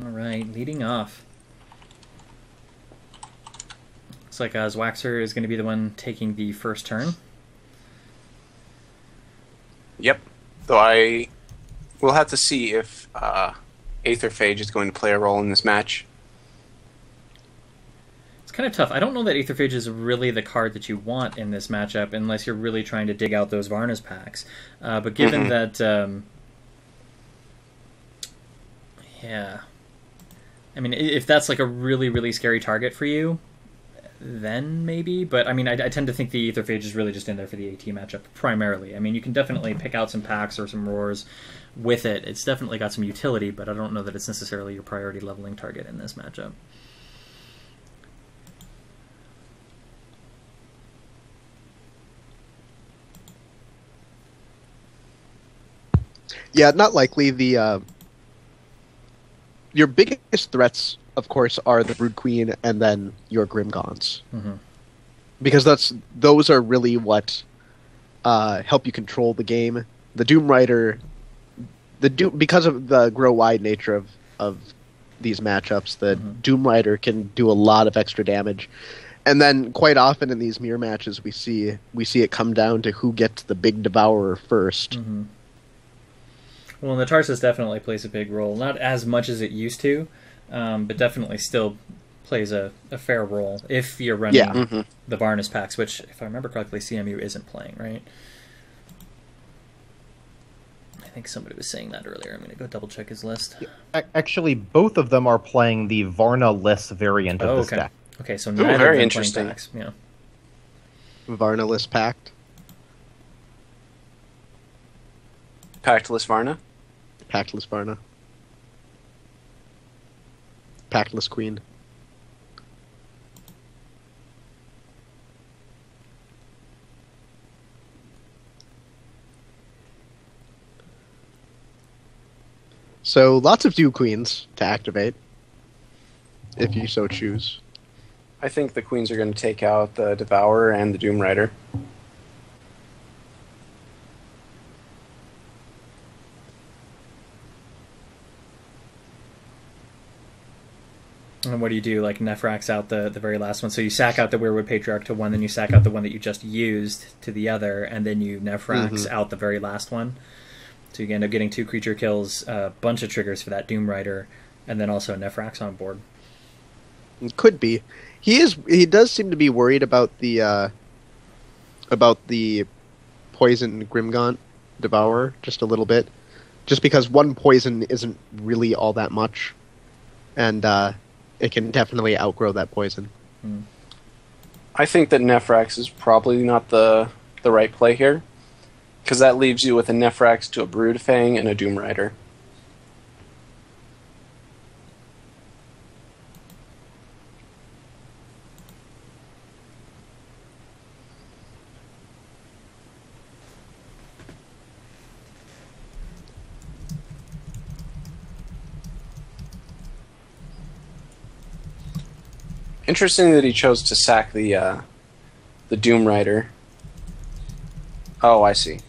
All right, leading off. Looks like Zwaxer is going to be the one taking the first turn. Yep. Though we'll have to see if Aetherphage is going to play a role in this match. It's kind of tough. I don't know that Aetherphage is really the card that you want in this matchup unless you're really trying to dig out those Varna's packs. But given that... yeah... I mean, if that's like a really, really scary target for you, then maybe. But I mean, I tend to think the Aetherphage is really just in there for the AT matchup primarily. I mean, you can definitely pick out some packs or some roars with it. It's definitely got some utility, but I don't know that it's necessarily your priority leveling target in this matchup. Yeah, not likely. Your biggest threats, of course, are the Brood Queen and then your Grimgons. Mm-hmm. Because those are really what help you control the game. The Doom Rider, because of the grow wide nature of these matchups, the Doom Rider can do a lot of extra damage. And then quite often in these mirror matches, we see it come down to who gets the big Devourer first. Mm-hmm. Well, the Tarsus definitely plays a big role. Not as much as it used to, but definitely still plays a fair role if you're running the Varnus packs, which, if I remember correctly, CMU isn't playing, right? I think somebody was saying that earlier. I'm going to go double check his list. Actually, both of them are playing the Varna-less variant of this okay. deck. Okay, so neither very of them interesting. playing packs. Yeah. Varnalist Pact. Pactless Varna. Pactless Varna. Pactless Queen. So lots of Dew Queens to activate, if you so choose. I think the Queens are going to take out the Devourer and the Doom Rider. And what do you do? Like Nephrax out the very last one. So you sack out the Weirwood Patriarch to one, then you sack out the one that you just used to the other, and then you Nephrax out the very last one So you end up getting 2 creature kills, a bunch of triggers for that Doom Rider, and then also Nephrax on board. It could be. He does seem to be worried about the poison Grimgaunt Devourer just a little bit. Just because 1 poison isn't really all that much. And it can definitely outgrow that poison. I think that Nephrax is probably not the right play here, because that leaves you with a Nephrax to a Broodfang and a Doom Rider. Interesting that he chose to sack the Doom Rider. Oh, I see.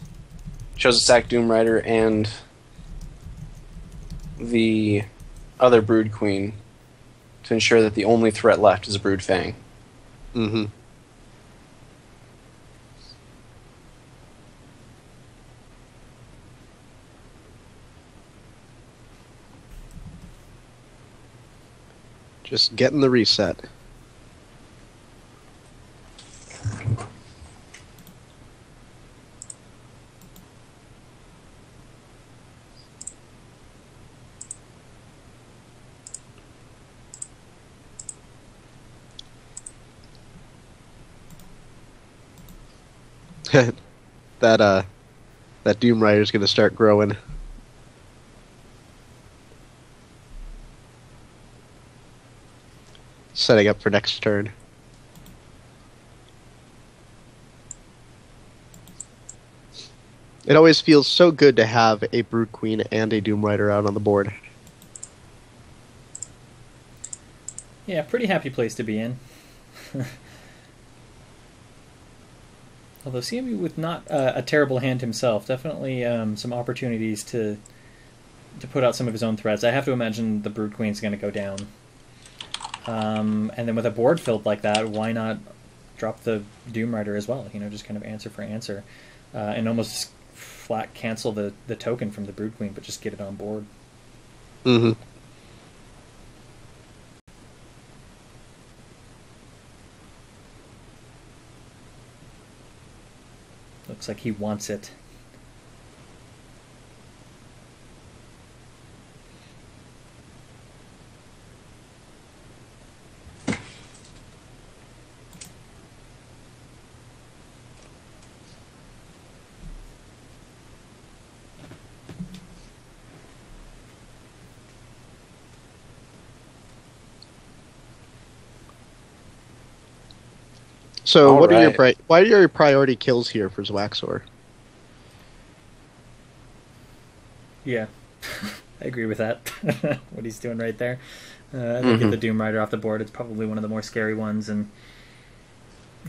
Chose to sack Doom Rider and the other Brood Queen to ensure that the only threat left is a Brood Fang. Mm-hmm. Just getting the reset. that Doom Rider's gonna start growing. Setting up for next turn. It always feels so good to have a Brood Queen and a Doom Rider out on the board. Yeah, pretty happy place to be in. Although CMU with not a terrible hand himself, definitely some opportunities to put out some of his own threats. I have to imagine the Brood Queen's going to go down. And then with a board filled like that, why not drop the Doom Rider as well? You know, just kind of answer for answer. And almost flat cancel the token from the Brood Queen, but just get it on board. Mm-hmm. Looks like he wants it. So, All what are right. why are your priority kills here for Zwaxor? Yeah, I agree with that. What he's doing right there. I think get the Doom Rider off the board. It's probably one of the more scary ones, and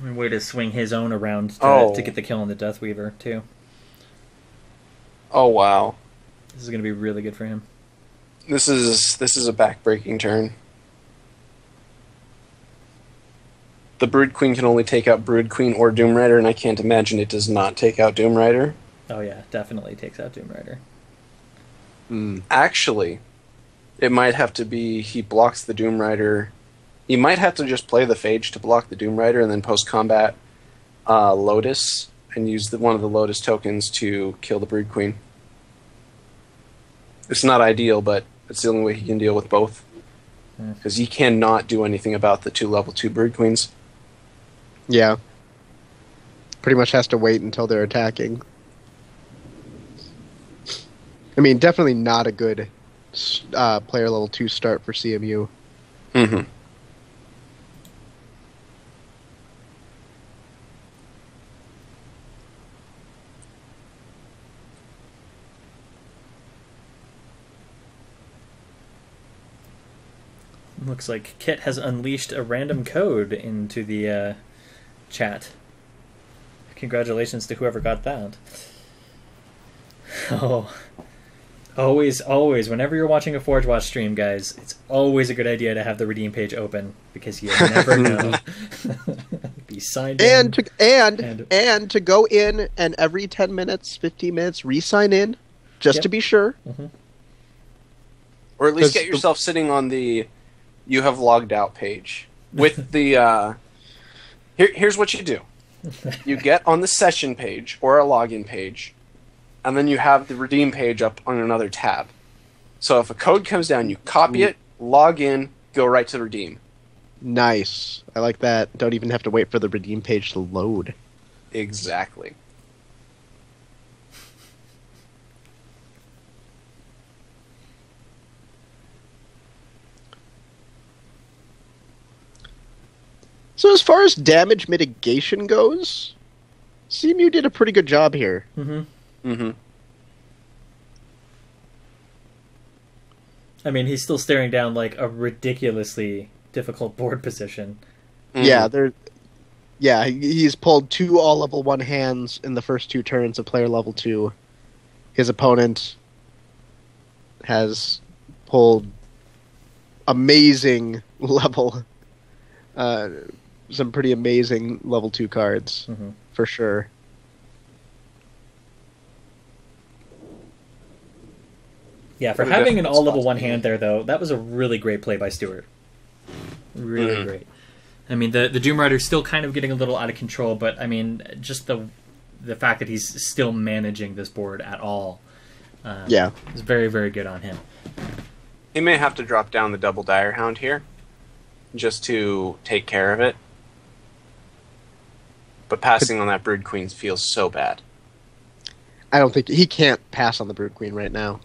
a way to swing his own around to get the kill on the Deathweaver too. Oh wow, This is going to be really good for him. this is a backbreaking turn. The Brood Queen can only take out Brood Queen or Doom Rider, and I can't imagine it does not take out Doom Rider. Oh yeah, definitely takes out Doom Rider. Actually, it might have to be he blocks the Doom Rider. He might have to just play the Phage to block the Doom Rider, and then post-combat Lotus, and use one of the Lotus tokens to kill the Brood Queen. It's not ideal, but it's the only way he can deal with both. Because he cannot do anything about the 2 level 2 Brood Queens. Yeah. Pretty much has to wait until they're attacking. I mean, definitely not a good player level 2 start for CMU. Mm-hmm. Looks like Kit has unleashed a random code into the chat. Congratulations to whoever got that. Oh. Always, whenever you're watching a Forge Watch stream, guys, it's always a good idea to have the redeem page open, because you never know. Be signed And in. to go in and every 10 minutes, 15 minutes, re-sign in. just Yep. to be sure. Or at least 'Cause get yourself sitting on the "you have logged out" page with the. Here's what you do: you get on the session page or a login page, and then you have the redeem page up on another tab. So if a code comes down, you copy it, log in, go right to redeem. Nice. I like that. Don't even have to wait for the redeem page to load. Exactly. So as far as damage mitigation goes, CMU did a pretty good job here. Mm-hmm. I mean, he's still staring down like a ridiculously difficult board position. Yeah, he's pulled 2 all level 1 hands in the first 2 turns of player level 2. His opponent has pulled amazing level, some pretty amazing level 2 cards, for sure. Yeah, for What a having an difficult all level spot 1 to be hand in. there, though, that was a really great play by Stewart. Really great. I mean, the Doom Rider's still kind of getting a little out of control, but I mean, just the fact that he's still managing this board at all, is very, very good on him. He may have to drop down the double Dire Hound here, just to take care of it. But passing on that Brood Queen feels so bad. I don't think he can't pass on the Brood Queen right now.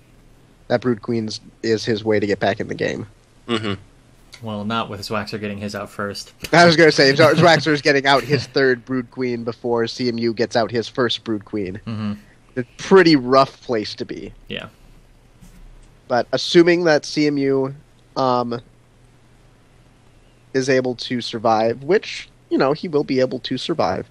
That Brood Queen is his way to get back in the game. Mm-hmm. Well, not with Zwaxer getting his out first. I was going to say, Zwaxer's getting out his 3rd Brood Queen before CMU gets out his 1st Brood Queen. It's a pretty rough place to be. Yeah. But assuming that CMU is able to survive, which, he will be able to survive,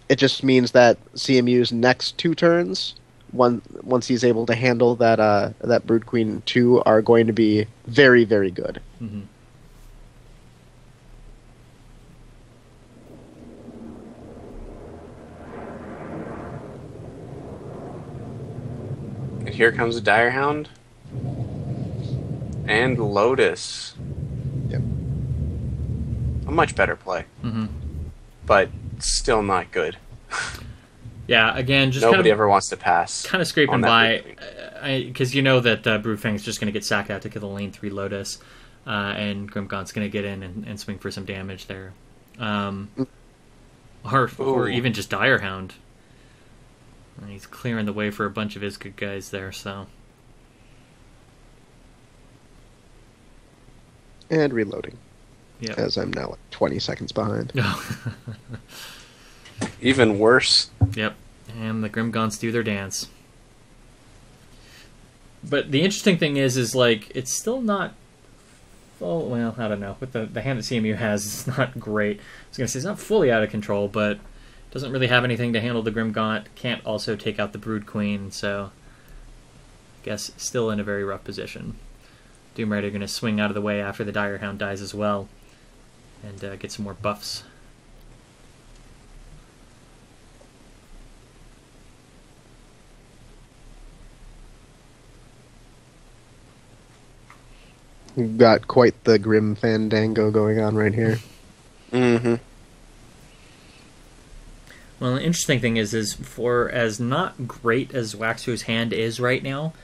it just means that CMU's next 2 turns, once he's able to handle that Brood Queen 2, are going to be very, very good. And here comes a Dire Hound. And Lotus. Yep. A much better play. But still not good. Yeah, again, just Nobody ever wants to pass. kind of scraping on that by, Brood Queen. because you know that Brewfang's just going to get sacked out to kill the lane 3 Lotus, and Grimgaunt's going to get in and swing for some damage there. Or even just Dire Hound. And he's clearing the way for a bunch of his good guys there, so... And reloading. Yep. As I'm now 20 seconds behind. Even worse. Yep, and the Grimgaunts do their dance. But the interesting thing is like, it's still not... well, I don't know. With the hand that CMU has, it's not great. I was going to say, it's not fully out of control, but doesn't really have anything to handle the Grimgaunt. Can't also take out the Brood Queen, so... I guess still in a very rough position. Doom Rider going to swing out of the way after the Dire Hound dies as well, and get some more buffs. We've got quite the grim fandango going on right here. Mm-hmm. Well, the interesting thing is for as not great as Waxu's hand is right now,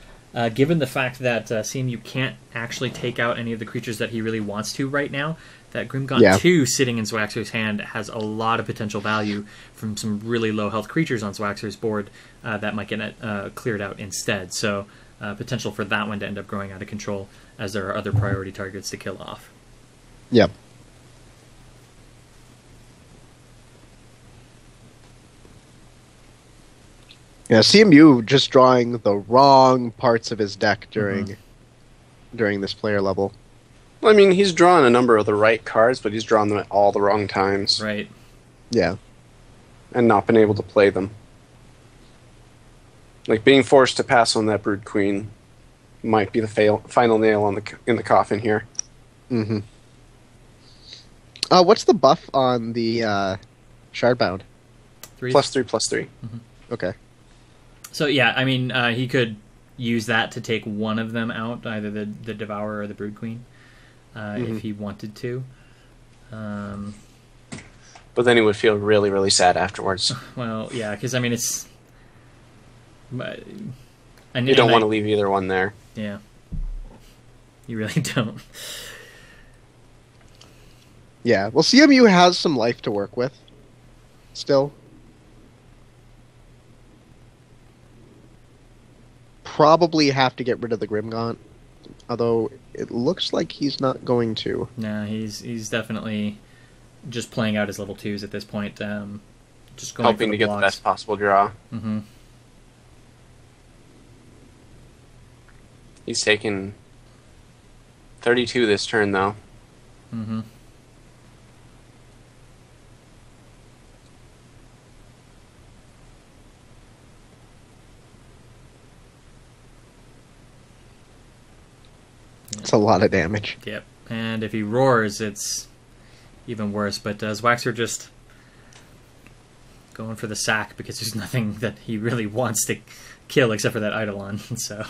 given the fact that CMU can't actually take out any of the creatures that he really wants to right now, that Grimgaunt 2 sitting in Zwaxer's hand has a lot of potential value from some really low health creatures on Zwaxer's board that might get cleared out instead. So potential for that one to end up growing out of control, as there are other priority targets to kill off. Yep. Yeah, CMU just drawing the wrong parts of his deck during this player level. Well, I mean, he's drawn a number of the right cards, but he's drawn them at all the wrong times. Right. Yeah. And not been able to play them. Like, being forced to pass on that Brood Queen might be the final nail in the coffin here. Mm-hmm. What's the buff on the Shardbound? 3. +3/+3. Okay. So yeah, I mean, he could use that to take one of them out, either the Devourer or the Brood Queen, if he wanted to. But then he would feel really, really sad afterwards. Well, yeah, because I mean, it's. You don't want to leave either one there. Yeah. You really don't. Yeah. Well, CMU has some life to work with. Still. Probably have to get rid of the Grimgaunt. Although it looks like he's not going to. No, he's definitely just playing out his level 2s at this point. Just going Helping for to get the blocks. best possible draw. Mm-hmm. He's taken 32 this turn, though. Mm-hmm. It's a lot of damage. Yep. And if he roars, it's even worse. But Zwaxer just going for the sack because there's nothing that he really wants to kill except for that Eidolon. So,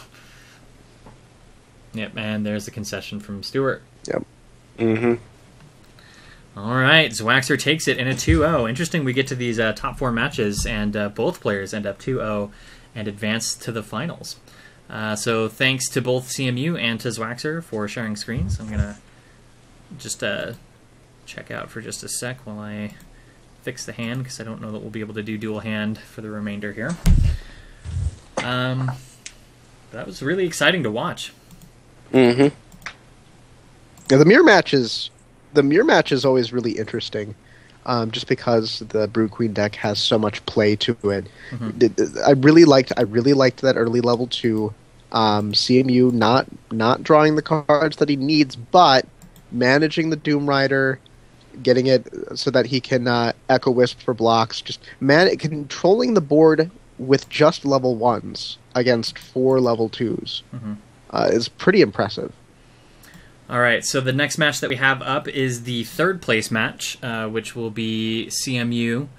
yep. And there's the concession from Stewart. Yep. Mm-hmm. All right, Zwaxer takes it in a 2-0. Interesting, we get to these top 4 matches, and both players end up 2-0 and advance to the finals. So thanks to both CMU and to Zwaxer for sharing screens. I'm going to just check out for just a sec while I fix the hand, because I don't know that we'll be able to do dual hand for the remainder here. That was really exciting to watch. Mm-hmm. Yeah, the mirror match is always really interesting, just because the Brood Queen deck has so much play to it. Mm-hmm. I really liked that early level 2 CMU not drawing the cards that he needs, but managing the Doom Rider, getting it so that he can Echo Wisp for blocks, just controlling the board with just level 1s against 4 level 2s is pretty impressive. All right, so the next match that we have up is the 3rd place match, which will be CMU